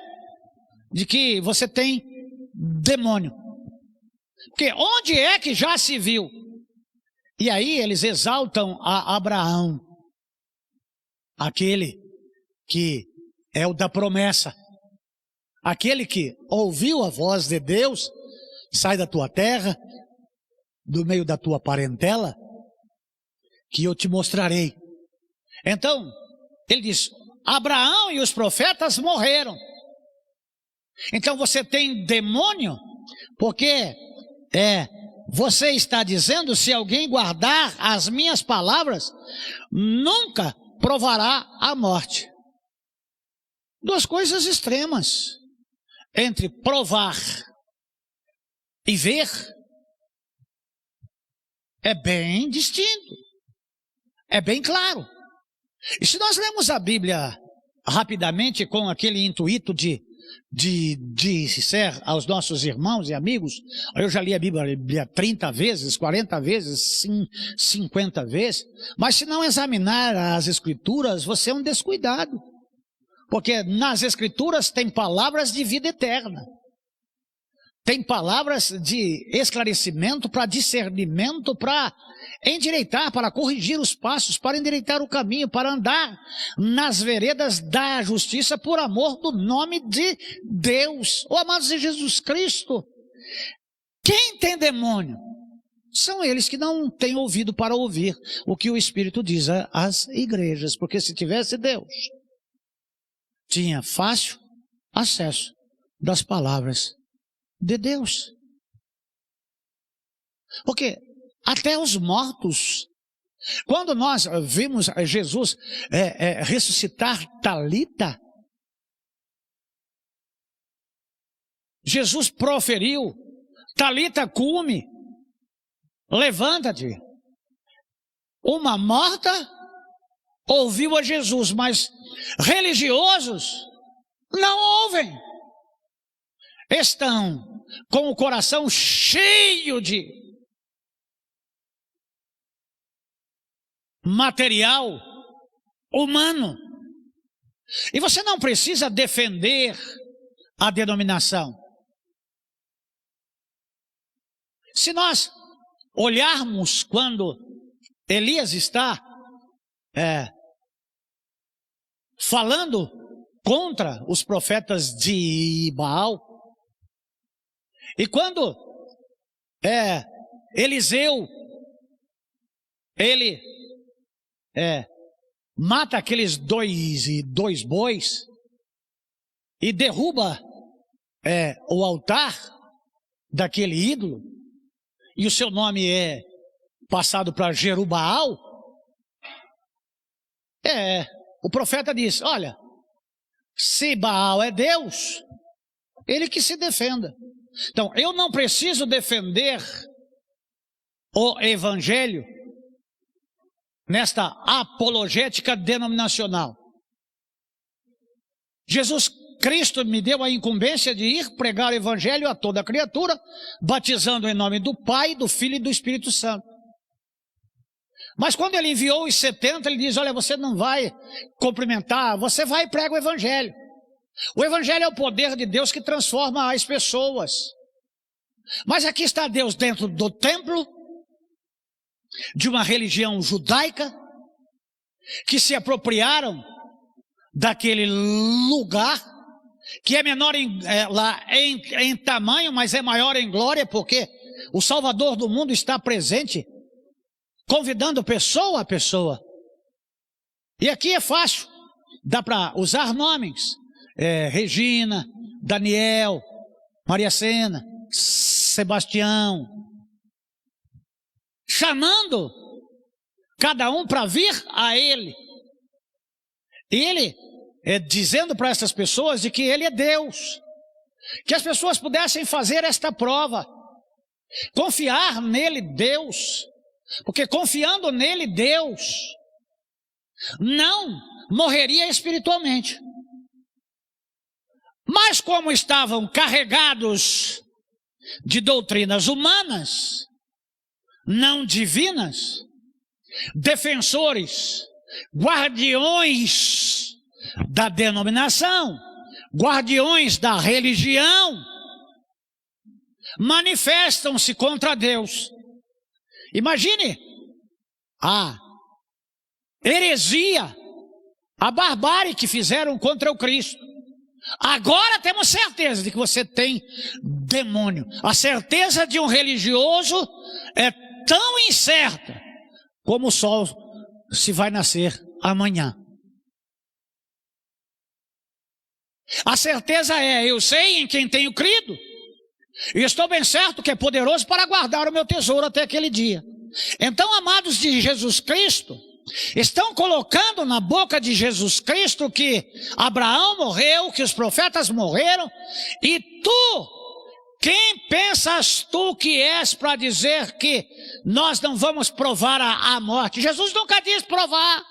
de que você tem demônio. Porque onde é que já se viu? E aí eles exaltam a Abraão, aquele que é o da promessa, aquele que ouviu a voz de Deus, sai da tua terra, do meio da tua parentela, que eu te mostrarei. Então, ele diz, Abraão e os profetas morreram. Então você tem demônio, porque você está dizendo, se alguém guardar as minhas palavras, nunca provará a morte. Duas coisas extremas, entre provar e ver, é bem distinto, é bem claro. E se nós lemos a Bíblia rapidamente, com aquele intuito de ser aos nossos irmãos e amigos, eu já li a Bíblia 30 vezes, 40 vezes, 50 vezes, mas se não examinar as Escrituras, você é um descuidado, porque nas Escrituras tem palavras de vida eterna, tem palavras de esclarecimento, para discernimento, para endireitar, para corrigir os passos, para endireitar o caminho, para andar nas veredas da justiça por amor do nome de Deus. Oh, amados de Jesus Cristo, quem tem demônio? São eles que não têm ouvido para ouvir o que o Espírito diz às igrejas, porque se tivesse Deus, tinha fácil acesso das palavras de Deus. Porque até os mortos, quando nós vimos Jesus ressuscitar Talita, Jesus proferiu, Talita cume, levanta-te. Uma morta ouviu a Jesus, mas religiosos não ouvem. Estão com o coração cheio de material humano. E você não precisa defender a denominação. Se nós olharmos quando Elias está falando contra os profetas de Baal, e quando Eliseu, ele mata aqueles dois bois e derruba o altar daquele ídolo, e o seu nome é passado para Jerubaal, o profeta diz, olha, se Baal é Deus, ele que se defenda. Então, eu não preciso defender o evangelho nesta apologética denominacional. Jesus Cristo me deu a incumbência de ir pregar o evangelho a toda criatura, batizando em nome do Pai, do Filho e do Espírito Santo. Mas quando ele enviou os 70, ele diz: olha, você não vai cumprimentar, você vai e prega o evangelho. O evangelho é o poder de Deus que transforma as pessoas. Mas aqui está Deus dentro do templo de uma religião judaica, que se apropriaram daquele lugar, que é menor em tamanho, mas é maior em glória, porque o Salvador do mundo está presente, convidando pessoa a pessoa. E aqui é fácil, dá para usar nomes, Regina, Daniel, Maria Sena, Sebastião, chamando cada um para vir a ele. E ele dizendo para essas pessoas de que ele é Deus, que as pessoas pudessem fazer esta prova, confiar nele, Deus, porque confiando nele, Deus não morreria espiritualmente. Mas como estavam carregados de doutrinas humanas, não divinas, defensores, guardiões da denominação, guardiões da religião, manifestam-se contra Deus. Imagine a heresia, a barbárie que fizeram contra o Cristo. Agora temos certeza de que você tem demônio. A certeza de um religioso é tão incerta como o sol se vai nascer amanhã. A certeza é: eu sei em quem tenho crido, e estou bem certo que é poderoso para guardar o meu tesouro até aquele dia. Então, amados de Jesus Cristo, estão colocando na boca de Jesus Cristo que Abraão morreu, que os profetas morreram, e tu, quem pensas tu que és para dizer que nós não vamos provar a morte? Jesus nunca diz provar.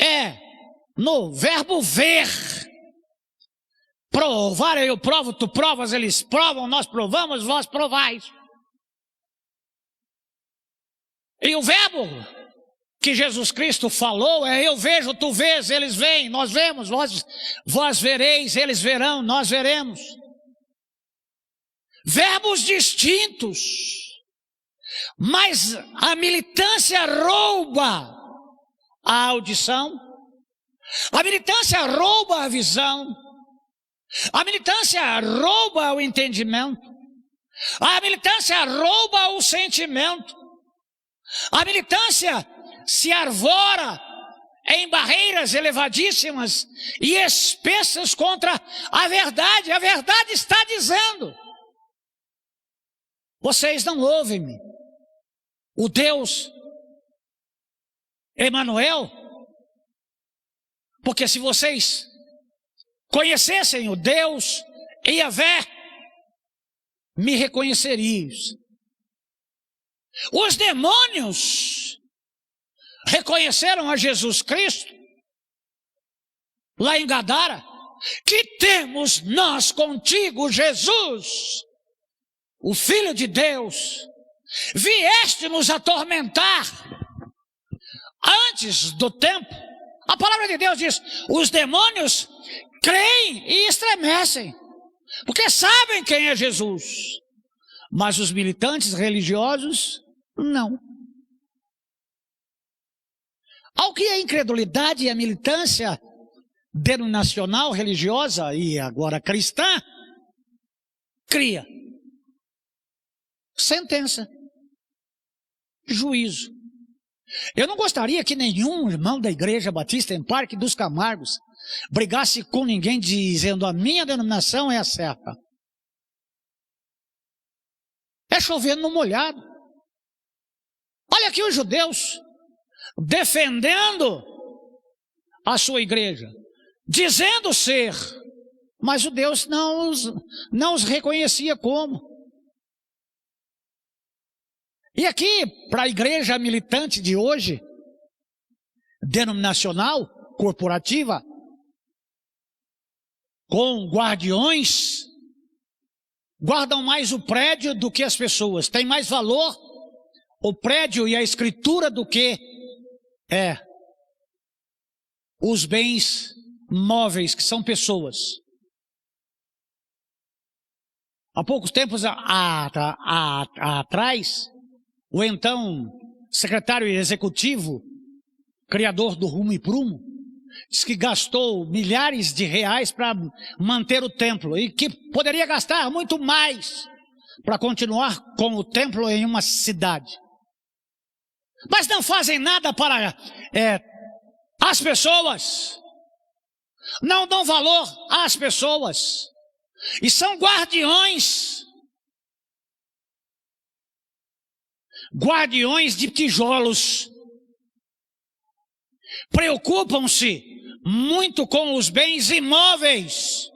É no verbo ver. Provar, eu provo, tu provas, eles provam, nós provamos, vós provais. E o verbo que Jesus Cristo falou é: eu vejo, tu vês, eles veem, nós vemos, vós vereis, eles verão, nós veremos. Verbos distintos, mas a militância rouba a audição, a militância rouba a visão, a militância rouba o entendimento, a militância rouba o sentimento. A militância se arvora em barreiras elevadíssimas e espessas contra a verdade. A verdade está dizendo: vocês não ouvem-me. O Deus Emanuel, porque se vocês conhecessem o Deus Yahvé, me reconheceriam. Os demônios reconheceram a Jesus Cristo lá em Gadara. Que temos nós contigo, Jesus, o Filho de Deus? Vieste nos atormentar antes do tempo. A palavra de Deus diz: os demônios creem e estremecem, porque sabem quem é Jesus. Mas os militantes religiosos, não. Ao que a incredulidade e a militância denominacional, religiosa e agora cristã cria sentença, juízo. Eu não gostaria que nenhum irmão da Igreja Batista em Parque dos Camargos brigasse com ninguém dizendo: a minha denominação é a certa. É chovendo no molhado. Olha aqui os judeus defendendo a sua igreja, dizendo ser, mas o Deus não os reconhecia como. E aqui, para a igreja militante de hoje, denominacional, corporativa, com guardiões, guardam mais o prédio do que as pessoas, tem mais valor o prédio e a escritura do que é os bens móveis, que são pessoas. Há poucos tempos atrás, o então secretário executivo, criador do Rumo e Prumo, disse que gastou milhares de reais para manter o templo e que poderia gastar muito mais para continuar com o templo em uma cidade. Mas não fazem nada para as pessoas, não dão valor às pessoas, e são guardiões de tijolos. Preocupam-se muito com os bens imóveis,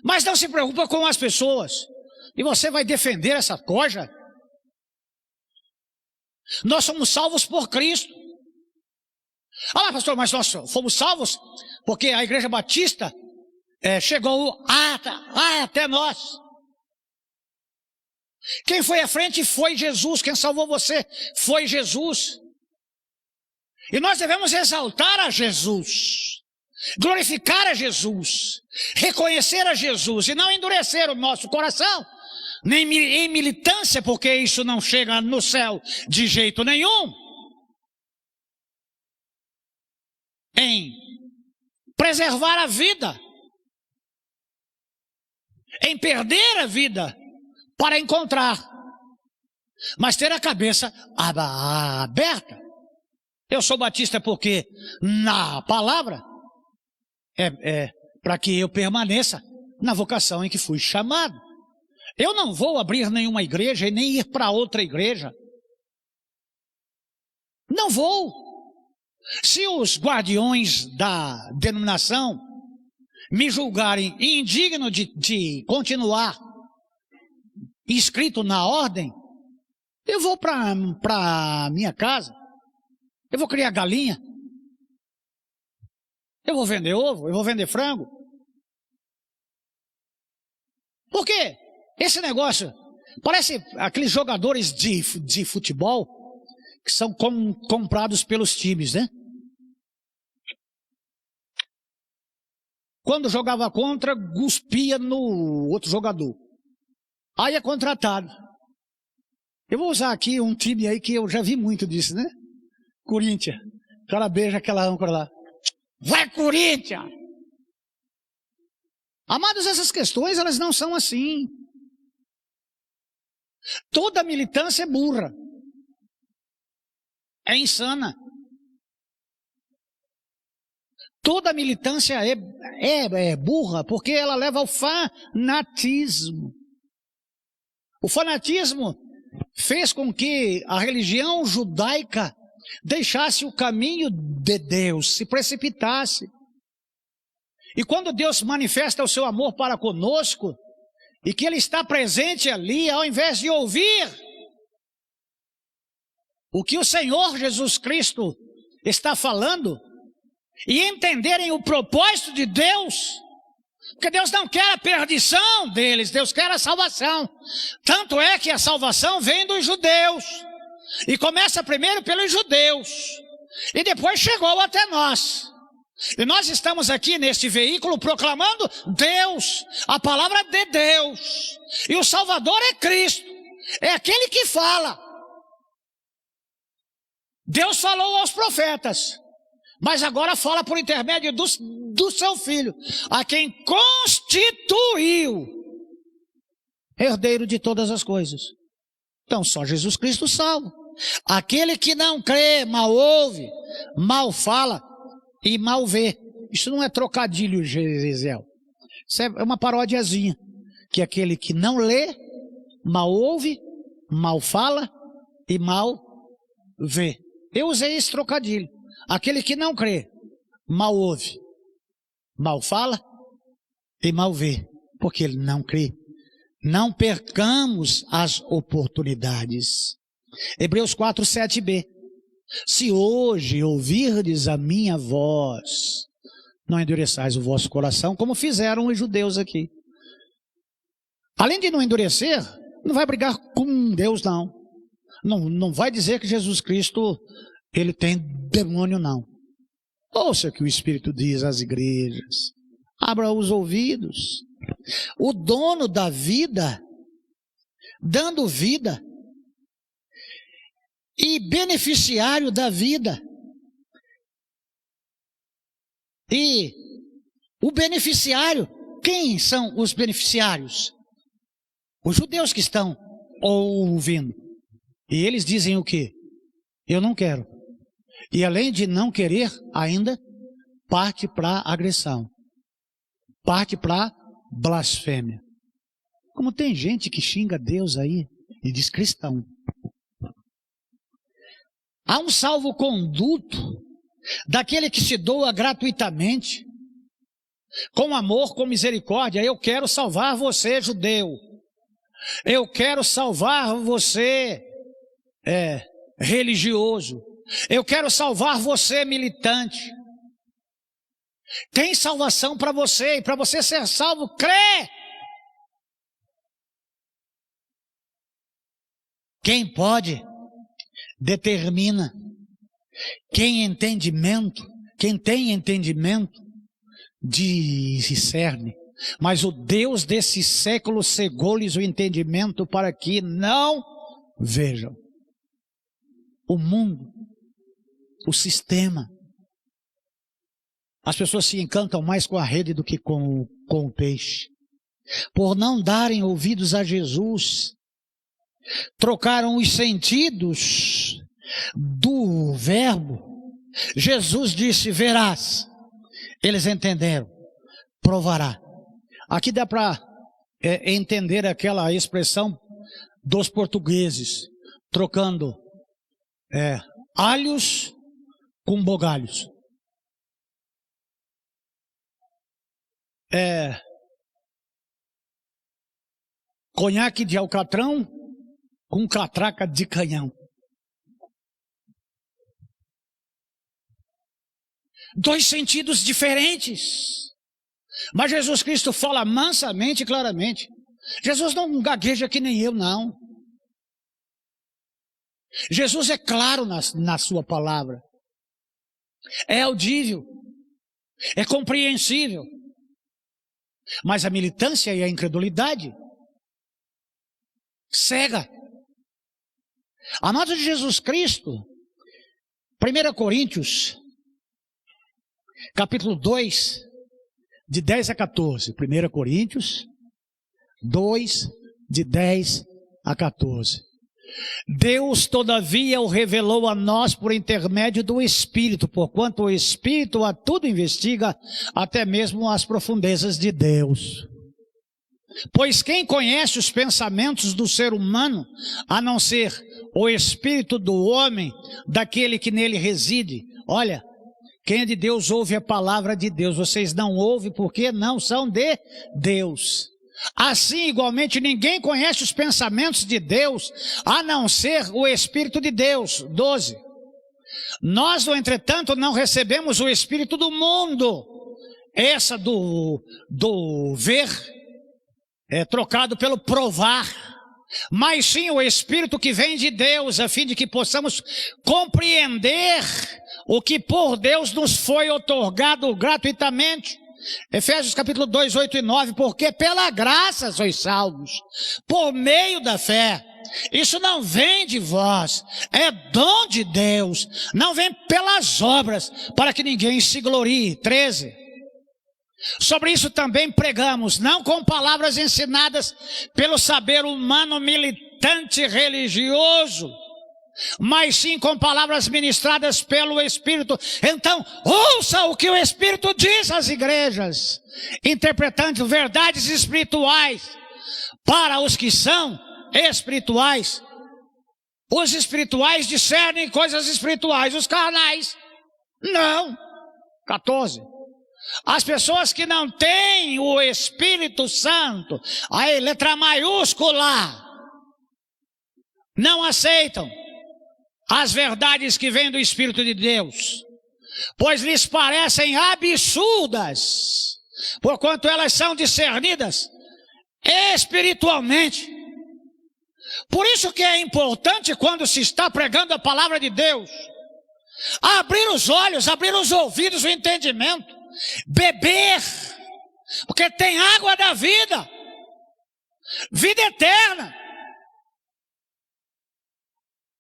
mas não se preocupa com as pessoas. E você vai defender essa coisa? Nós somos salvos por Cristo. Ah lá, pastor, mas nós fomos salvos porque a Igreja Batista chegou até nós. Quem foi à frente foi Jesus. Quem salvou você foi Jesus. E nós devemos exaltar a Jesus, glorificar a Jesus, reconhecer a Jesus e não endurecer o nosso coração, nem em militância, porque isso não chega no céu de jeito nenhum. Em preservar a vida, em perder a vida para encontrar, mas ter a cabeça aberta. Eu sou batista porque na palavra para que eu permaneça na vocação em que fui chamado. Eu não vou abrir nenhuma igreja e nem ir para outra igreja. Não vou. Se os guardiões da denominação me julgarem indigno de continuar inscrito na ordem, eu vou para minha casa, eu vou criar galinha, eu vou vender ovo, eu vou vender frango. Por quê? Esse negócio parece aqueles jogadores de futebol que são comprados pelos times, né? Quando jogava contra, cuspia no outro jogador. Aí é contratado. Eu vou usar aqui um time aí que eu já vi muito disso, né? Corinthians. O cara beija aquela âncora lá. Vai, Corinthians! Amados, essas questões, elas não são assim. Toda militância é burra. É insana. Toda militância é burra, porque ela leva ao fanatismo. O fanatismo fez com que a religião judaica deixasse o caminho de Deus, se precipitasse. E quando Deus manifesta o seu amor para conosco, e que Ele está presente ali, ao invés de ouvir o que o Senhor Jesus Cristo está falando, e entenderem o propósito de Deus, porque Deus não quer a perdição deles, Deus quer a salvação. Tanto é que a salvação vem dos judeus, e começa primeiro pelos judeus, e depois chegou até nós. E nós estamos aqui neste veículo proclamando Deus, a palavra de Deus. E o Salvador é Cristo, é aquele que fala. Deus falou aos profetas, mas agora fala por intermédio do seu Filho, a quem constituiu herdeiro de todas as coisas. Então só Jesus Cristo salva. Aquele que não crê, mal ouve, mal fala e mal vê. Isso não é trocadilho, Gesiel. Isso é uma parodiazinha. Que aquele que não lê, mal ouve, mal fala e mal vê. Eu usei esse trocadilho. Aquele que não crê, mal ouve, mal fala e mal vê. Porque ele não crê. Não percamos as oportunidades. Hebreus 4, 7b. Se hoje ouvirdes a minha voz, não endureçais o vosso coração, como fizeram os judeus aqui. Além de não endurecer, Não vai brigar com Deus, não. Não vai dizer que Jesus Cristo, ele tem demônio, não. Ouça o que o Espírito diz às igrejas. Abra os ouvidos. O dono da vida, dando vida, e beneficiário da vida. E o beneficiário, quem são os beneficiários? Os judeus que estão ouvindo. E eles dizem o quê? Eu não quero. E além de não querer, ainda parte para agressão. Parte para blasfêmia. Como tem gente que xinga Deus aí e diz cristão. Há um salvo-conduto daquele que se doa gratuitamente, com amor, com misericórdia. Eu quero salvar você, judeu. Eu quero salvar você, religioso. Eu quero salvar você, militante. Tem salvação para você, e para você ser salvo, crê. Quem pode, determina. Quem tem entendimento, discerne. Mas o Deus desse século cegou-lhes o entendimento para que não vejam. O mundo, o sistema. As pessoas se encantam mais com a rede do que com o peixe. Por não darem ouvidos a Jesus, trocaram os sentidos do verbo. Jesus disse, verás. Eles entenderam, provará. Aqui dá para entender aquela expressão dos portugueses, trocando alhos com bugalhos. Conhaque de alcatrão com catraca de canhão. Dois sentidos diferentes. Mas Jesus Cristo fala mansamente e claramente. Jesus não gagueja que nem eu, não. Jesus é claro na sua palavra. É audível. É compreensível. Mas a militância e a incredulidade cega. Amado de Jesus Cristo, 1 Coríntios, capítulo 2, de 10 a 14. 1 Coríntios 2, de 10 a 14. Deus, todavia, o revelou a nós por intermédio do Espírito, porquanto o Espírito a tudo investiga, até mesmo as profundezas de Deus. Pois quem conhece os pensamentos do ser humano, a não ser o Espírito do homem, daquele que nele reside? Olha, quem é de Deus ouve a palavra de Deus. Vocês não ouvem porque não são de Deus. Assim, igualmente, ninguém conhece os pensamentos de Deus, a não ser o Espírito de Deus. 12. Nós, no entretanto, não recebemos o Espírito do mundo. Essa do ver é trocado pelo provar. Mas sim o Espírito que vem de Deus, a fim de que possamos compreender o que por Deus nos foi outorgado gratuitamente. Efésios capítulo 2, 8 e 9, porque pela graça sois salvos, por meio da fé. Isso não vem de vós, é dom de Deus, não vem pelas obras, para que ninguém se glorie. 13. Sobre isso também pregamos, não com palavras ensinadas pelo saber humano militante religioso, mas sim com palavras ministradas pelo Espírito. Então, ouça o que o Espírito diz às igrejas, interpretando verdades espirituais para os que são espirituais. Os espirituais discernem coisas espirituais, os carnais não. 14. As pessoas que não têm o Espírito Santo, aí letra maiúscula, não aceitam as verdades que vêm do Espírito de Deus, pois lhes parecem absurdas, porquanto elas são discernidas espiritualmente. Por isso que é importante, quando se está pregando a palavra de Deus, abrir os olhos, abrir os ouvidos, o entendimento, beber, porque tem água da vida, vida eterna.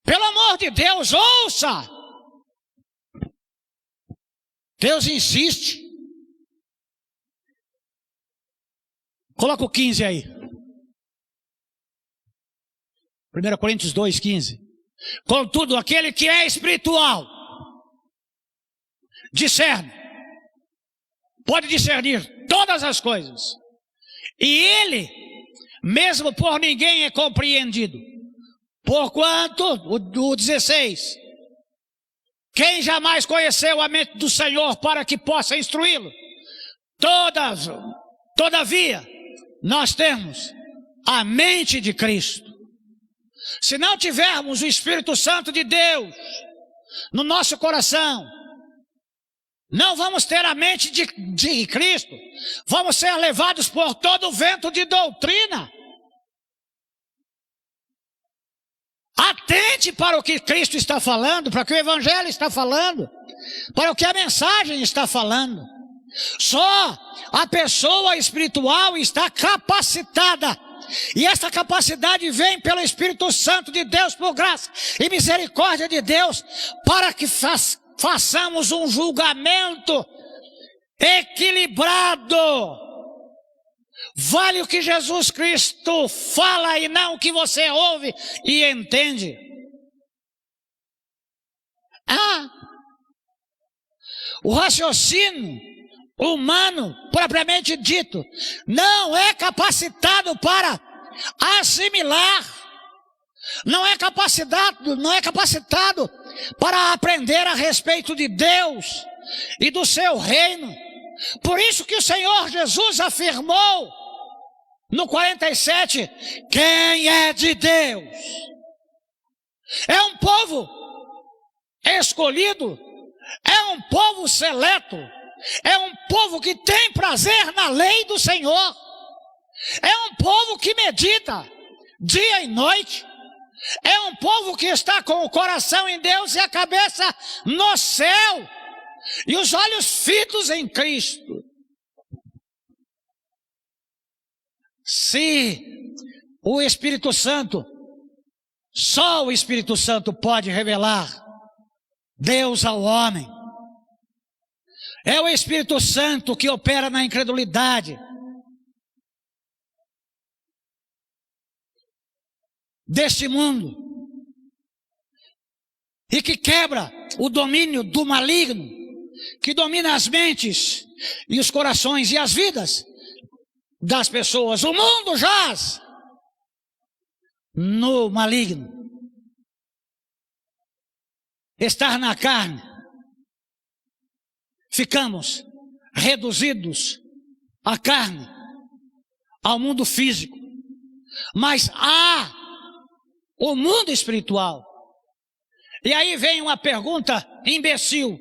Pelo amor de Deus, ouça. Deus insiste. Coloca o 15 aí. 1 Coríntios 2, 15. Contudo, aquele que é espiritual discerne, pode discernir todas as coisas, e ele mesmo por ninguém é compreendido. Porquanto, o 16, quem jamais conheceu a mente do Senhor para que possa instruí-lo? Todavia, nós temos a mente de Cristo. Se não tivermos o Espírito Santo de Deus no nosso coração, não vamos ter a mente de Cristo. Vamos ser levados por todo o vento de doutrina. Atente para o que Cristo está falando, para o que o Evangelho está falando, para o que a mensagem está falando. Só a pessoa espiritual está capacitada, e essa capacidade vem pelo Espírito Santo de Deus, por graça e misericórdia de Deus, para que façamos um julgamento equilibrado. Vale o que Jesus Cristo fala e não o que você ouve e entende. O raciocínio humano, propriamente dito, não é capacitado para assimilar, não é capacitado para aprender a respeito de Deus e do seu reino. Por isso que o Senhor Jesus afirmou no 47, quem é de Deus é um povo escolhido, é um povo seleto, é um povo que tem prazer na lei do Senhor, é um povo que medita dia e noite, é um povo que está com o coração em Deus e a cabeça no céu, e os olhos fitos em Cristo. Se o Espírito Santo, só o Espírito Santo pode revelar Deus ao homem. É o Espírito Santo que opera na incredulidade deste mundo e que quebra o domínio do maligno, que domina as mentes e os corações e as vidas das pessoas. O mundo jaz no maligno. Estar na carne, ficamos reduzidos à carne, ao mundo físico. Mas há o mundo espiritual. E aí vem uma pergunta imbecil: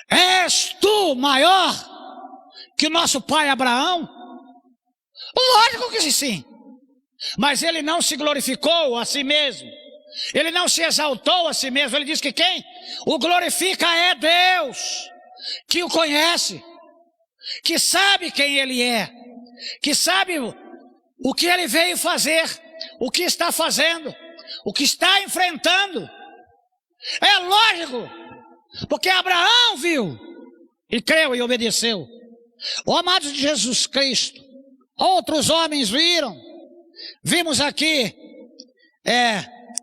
és tu maior que o nosso pai Abraão? Lógico que sim. Mas ele não se glorificou a si mesmo, ele não se exaltou a si mesmo. Ele diz que quem o glorifica é Deus, que o conhece, que sabe quem ele é, que sabe o que ele veio fazer, o que está fazendo, o que está enfrentando. É lógico, porque Abraão viu e creu e obedeceu. Ó amados de Jesus Cristo, outros homens viram. Vimos aqui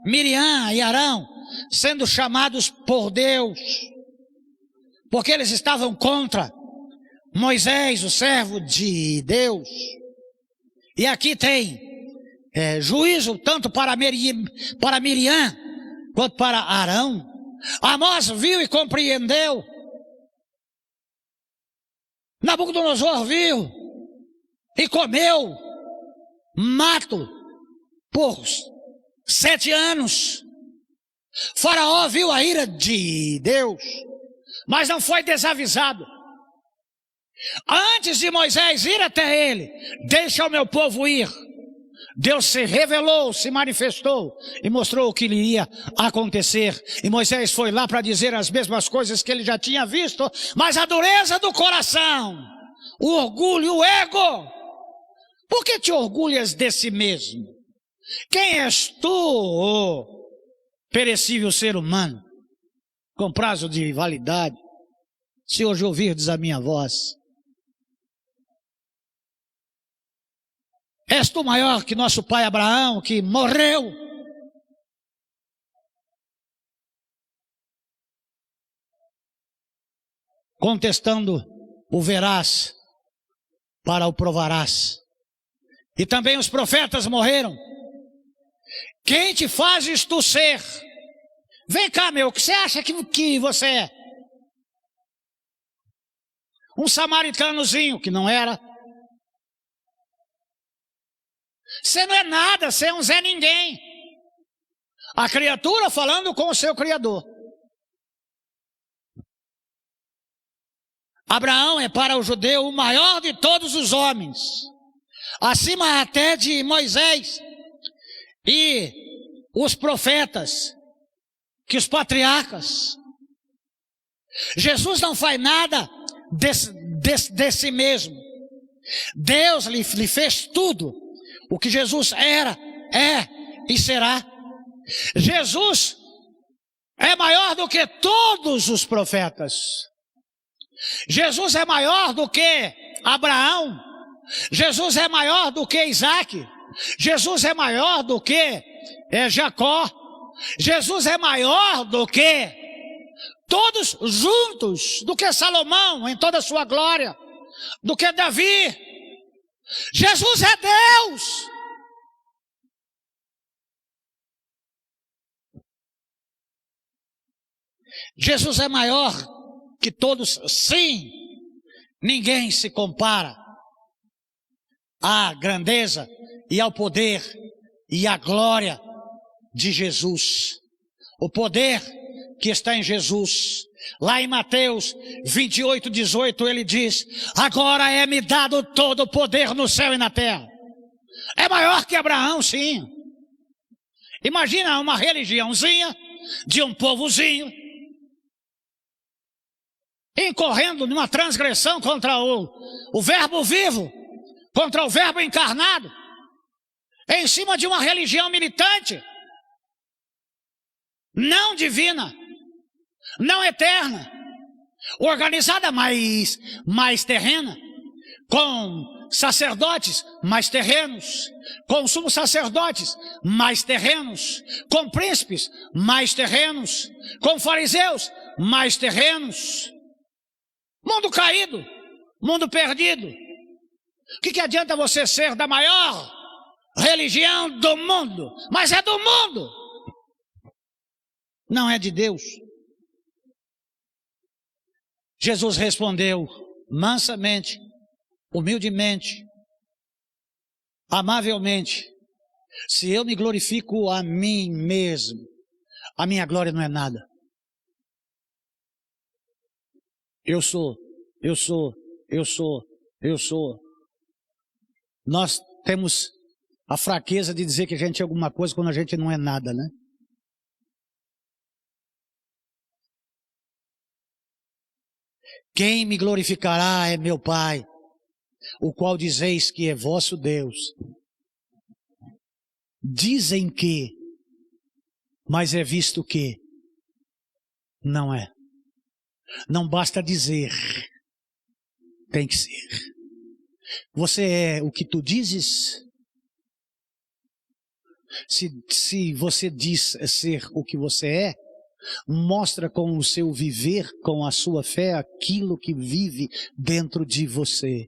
Miriam e Arão sendo chamados por Deus, porque eles estavam contra Moisés, o servo de Deus. E aqui tem juízo tanto para Miriam quanto para Arão. Amós viu e compreendeu. Nabucodonosor viu e comeu mato por 7 anos. Faraó viu a ira de Deus, mas não foi desavisado. Antes de Moisés ir até ele: deixa o meu povo ir, Deus se revelou, se manifestou e mostrou o que lhe ia acontecer. E Moisés foi lá para dizer as mesmas coisas que ele já tinha visto, mas a dureza do coração, o orgulho, o ego. Por que te orgulhas de si mesmo? Quem és tu, oh perecível ser humano, com prazo de validade, se hoje ouvirdes a minha voz? És tu maior que nosso pai Abraão, que morreu? Contestando o verás, para o provarás. E também os profetas morreram. Quem te fazes tu ser? Vem cá, meu, o que você acha que você é? Um samaritanozinho, que não era. Você não é nada, você é um Zé Ninguém. A criatura falando com o seu Criador. Abraão é para o judeu o maior de todos os homens, acima até de Moisés e os profetas, que os patriarcas. Jesus não faz nada de si mesmo. Deus lhe fez tudo o que Jesus era, é e será. Jesus é maior do que todos os profetas. Jesus é maior do que Abraão. Jesus é maior do que Isaac. Jesus é maior do que Jacó. Jesus é maior do que todos juntos, do que Salomão em toda a sua glória, do que Davi. Jesus é Deus. Jesus é maior que todos, sim. Ninguém se compara à grandeza e ao poder e à glória de Jesus. O poder que está em Jesus. Lá em Mateus 28:18 ele diz: agora é-me dado todo o poder no céu e na terra. É maior que Abraão, sim. Imagina uma religiãozinha de um povozinho incorrendo numa transgressão contra o verbo vivo, contra o verbo encarnado, em cima de uma religião militante, não divina, não eterna, organizada, mais terrena, com sacerdotes mais terrenos, com sumos sacerdotes mais terrenos, com príncipes mais terrenos, com fariseus mais terrenos. Mundo caído, mundo perdido. O que adianta você ser da maior religião do mundo? Mas é do mundo, não é de Deus. Jesus respondeu mansamente, humildemente, amavelmente: se eu me glorifico a mim mesmo, a minha glória não é nada. Eu sou. Nós temos a fraqueza de dizer que a gente é alguma coisa quando a gente não é nada, né? Quem me glorificará é meu Pai, o qual dizeis que é vosso Deus. Dizem que, mas é visto que não é. Não basta dizer, tem que ser. Você é o que tu dizes? Se você diz ser o que você é, mostra com o seu viver, com a sua fé, aquilo que vive dentro de você.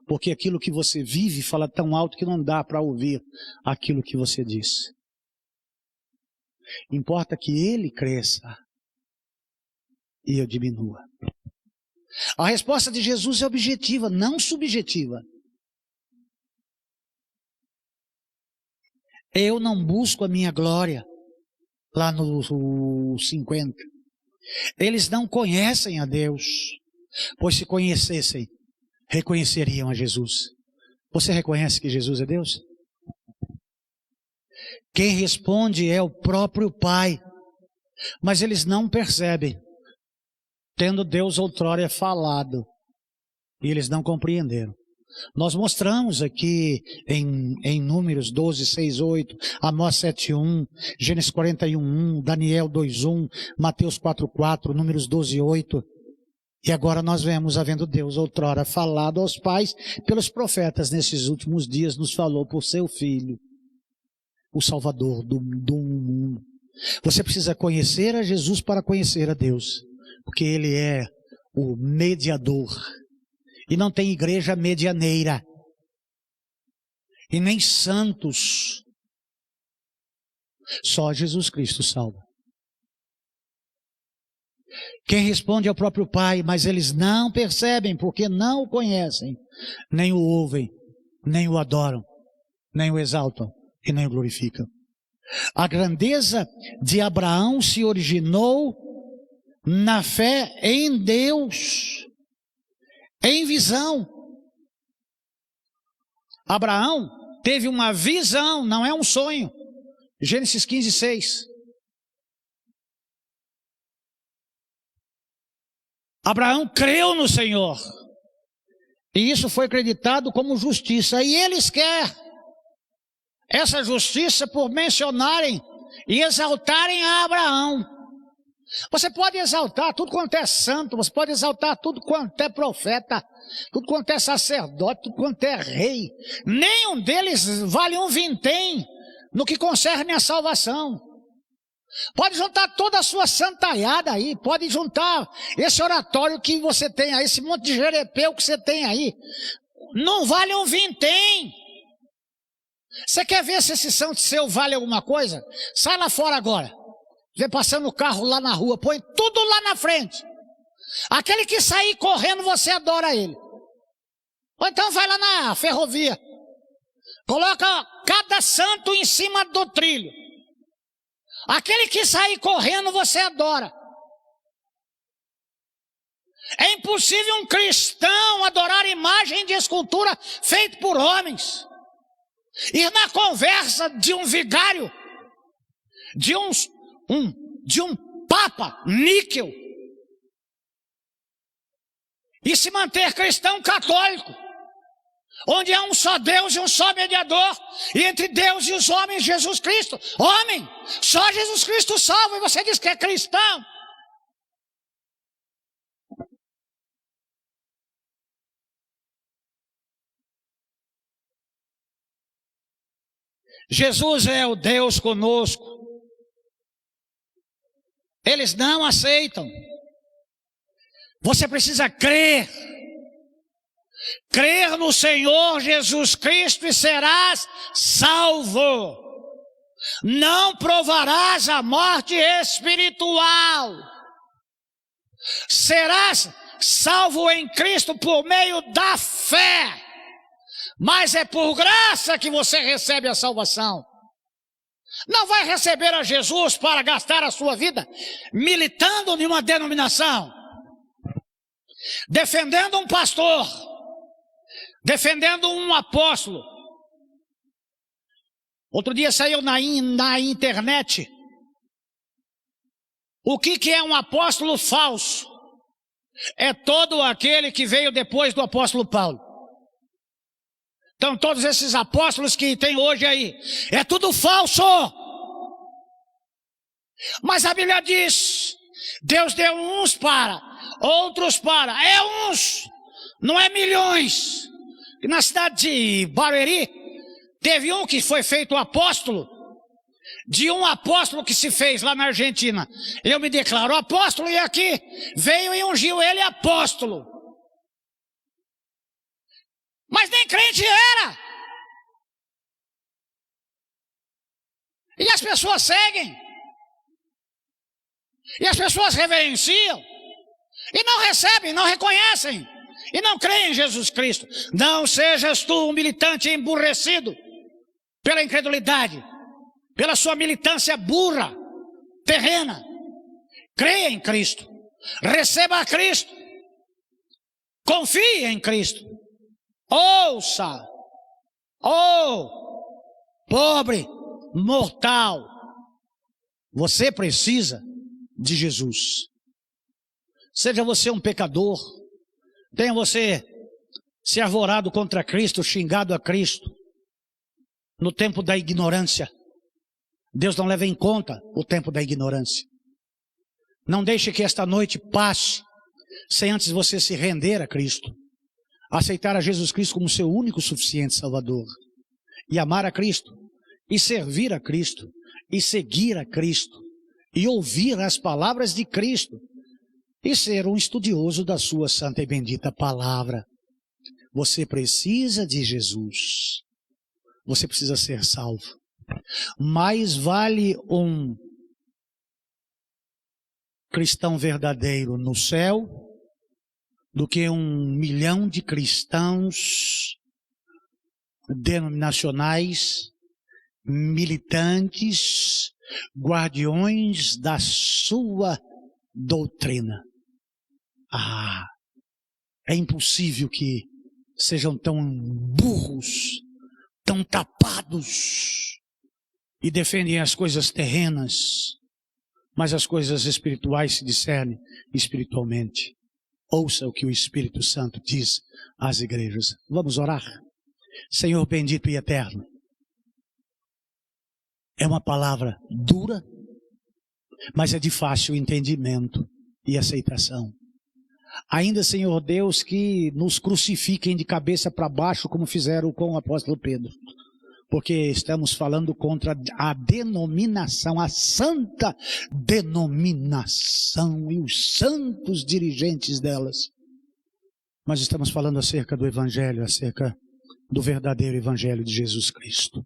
Porque aquilo que você vive fala tão alto que não dá para ouvir aquilo que você diz. Importa que ele cresça e eu diminua. A resposta de Jesus é objetiva, não subjetiva. Eu não busco a minha glória. Lá no 50. Eles não conhecem a Deus, pois se conhecessem, reconheceriam a Jesus. Você reconhece que Jesus é Deus? Quem responde é o próprio Pai. Mas eles não percebem, tendo Deus outrora falado, e eles não compreenderam. Nós mostramos aqui em Números 12, 6, 8, Amós 7, 1, Gênesis 41, 1, Daniel 2, 1, Mateus 4, 4, Números 12, 8. E agora nós vemos, havendo Deus outrora falado aos pais pelos profetas, nesses últimos dias nos falou por seu Filho, o Salvador do mundo. Você precisa conhecer a Jesus para conhecer a Deus, porque Ele é o mediador. E não tem igreja medianeira, e nem santos. Só Jesus Cristo salva. Quem responde é o próprio Pai, mas eles não percebem, porque não o conhecem, nem o ouvem, nem o adoram, nem o exaltam e nem o glorificam. A grandeza de Abraão se originou na fé em Deus, em visão. Abraão teve uma visão, não é um sonho. Gênesis 15, 6. Abraão creu no Senhor, e isso foi acreditado como justiça, e eles querem essa justiça por mencionarem e exaltarem a Abraão. Você pode exaltar tudo quanto é santo, você pode exaltar tudo quanto é profeta, tudo quanto é sacerdote, tudo quanto é rei. Nenhum deles vale um vintém no que concerne a salvação. Pode juntar toda a sua santaiada aí, pode juntar esse oratório que você tem aí, esse monte de jerepeu que você tem aí. Não vale um vintém. Você quer ver se esse santo seu vale alguma coisa? Sai lá fora agora. Vê passando o carro lá na rua, põe tudo lá na frente. Aquele que sair correndo, você adora ele. Ou então vai lá na ferrovia. Coloca cada santo em cima do trilho. Aquele que sair correndo, você adora. É impossível um cristão adorar imagem de escultura feita por homens. Ir na conversa de um vigário, de um papa níquel, e se manter cristão católico, onde há um só Deus e um só mediador, e entre Deus e os homens, Jesus Cristo. Homem, só Jesus Cristo salva, e você diz que é cristão. Jesus é o Deus conosco. Eles não aceitam. Você precisa crer. Crer no Senhor Jesus Cristo e serás salvo. Não provarás a morte espiritual. Serás salvo em Cristo por meio da fé. Mas é por graça que você recebe a salvação. Não vai receber a Jesus para gastar a sua vida militando em uma denominação, defendendo um pastor, defendendo um apóstolo. Outro dia saiu na internet o que é um apóstolo falso. É todo aquele que veio depois do apóstolo Paulo. Então todos esses apóstolos que tem hoje aí, é tudo falso. Mas a Bíblia diz, Deus deu uns para, outros para. É uns, não é milhões. Na cidade de Barueri, teve um que foi feito apóstolo, de um apóstolo que se fez lá na Argentina. Eu me declaro apóstolo e aqui veio e ungiu ele apóstolo. Mas nem crente era. E as pessoas seguem. E as pessoas reverenciam. E não recebem, não reconhecem. E não creem em Jesus Cristo. Não sejas tu um militante emburrecido pela incredulidade, pela sua militância burra, terrena. Creia em Cristo. Receba a Cristo. Confie em Cristo. Ouça Oh, pobre, mortal, você precisa de Jesus. Seja você um pecador, tenha você se arvorado contra Cristo, xingado a Cristo, no tempo da ignorância. Deus não leva em conta o tempo da ignorância. Não deixe que esta noite passe sem antes você se render a Cristo, aceitar a Jesus Cristo como seu único suficiente Salvador, e amar a Cristo, e servir a Cristo, e seguir a Cristo, e ouvir as palavras de Cristo, e ser um estudioso da sua santa e bendita palavra. Você precisa de Jesus. Você precisa ser salvo. Mais vale um cristão verdadeiro no céu do que 1 milhão de cristãos denominacionais, militantes, guardiões da sua doutrina. É impossível que sejam tão burros, tão tapados e defendem as coisas terrenas, mas as coisas espirituais se discernem espiritualmente. Ouça o que o Espírito Santo diz às igrejas. Vamos orar? Senhor bendito e eterno, é uma palavra dura, mas é de fácil entendimento e aceitação. Ainda, Senhor Deus, que nos crucifiquem de cabeça para baixo, como fizeram com o apóstolo Pedro, porque estamos falando contra a denominação, a santa denominação e os santos dirigentes delas. Mas estamos falando acerca do Evangelho, acerca do verdadeiro Evangelho de Jesus Cristo,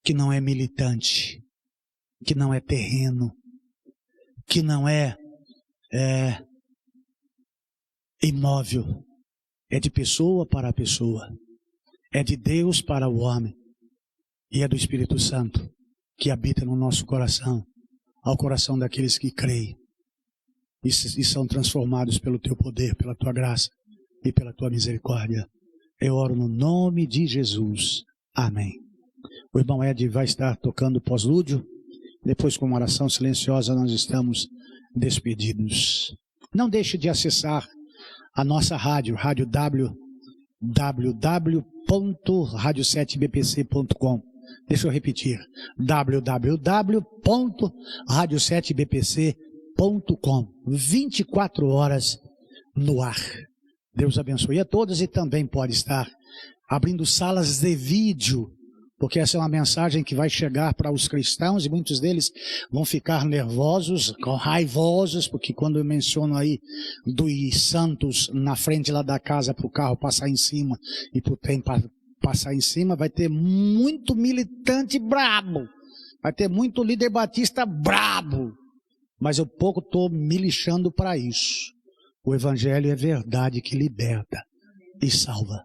que não é militante, que não é terreno, que não é imóvel, é de pessoa para pessoa, é de Deus para o homem, e é do Espírito Santo que habita no nosso coração, ao coração daqueles que creem e são transformados pelo teu poder, pela tua graça e pela tua misericórdia. Eu oro no nome de Jesus. Amém. O irmão Ed vai estar tocando pós-lúdio, depois com uma oração silenciosa nós estamos despedidos. Não deixe de acessar a nossa rádio www.radio7bpc.com. Deixa eu repetir, www.radio7bpc.com. 24 horas no ar. Deus abençoe a todos e também pode estar abrindo salas de vídeo, porque essa é uma mensagem que vai chegar para os cristãos e muitos deles vão ficar nervosos, raivosos, porque quando eu menciono aí dos santos na frente lá da casa para o carro passar em cima e para o trem passar em cima, vai ter muito militante brabo, vai ter muito líder batista brabo, mas eu pouco estou me lixando para isso. O Evangelho é verdade que liberta e salva.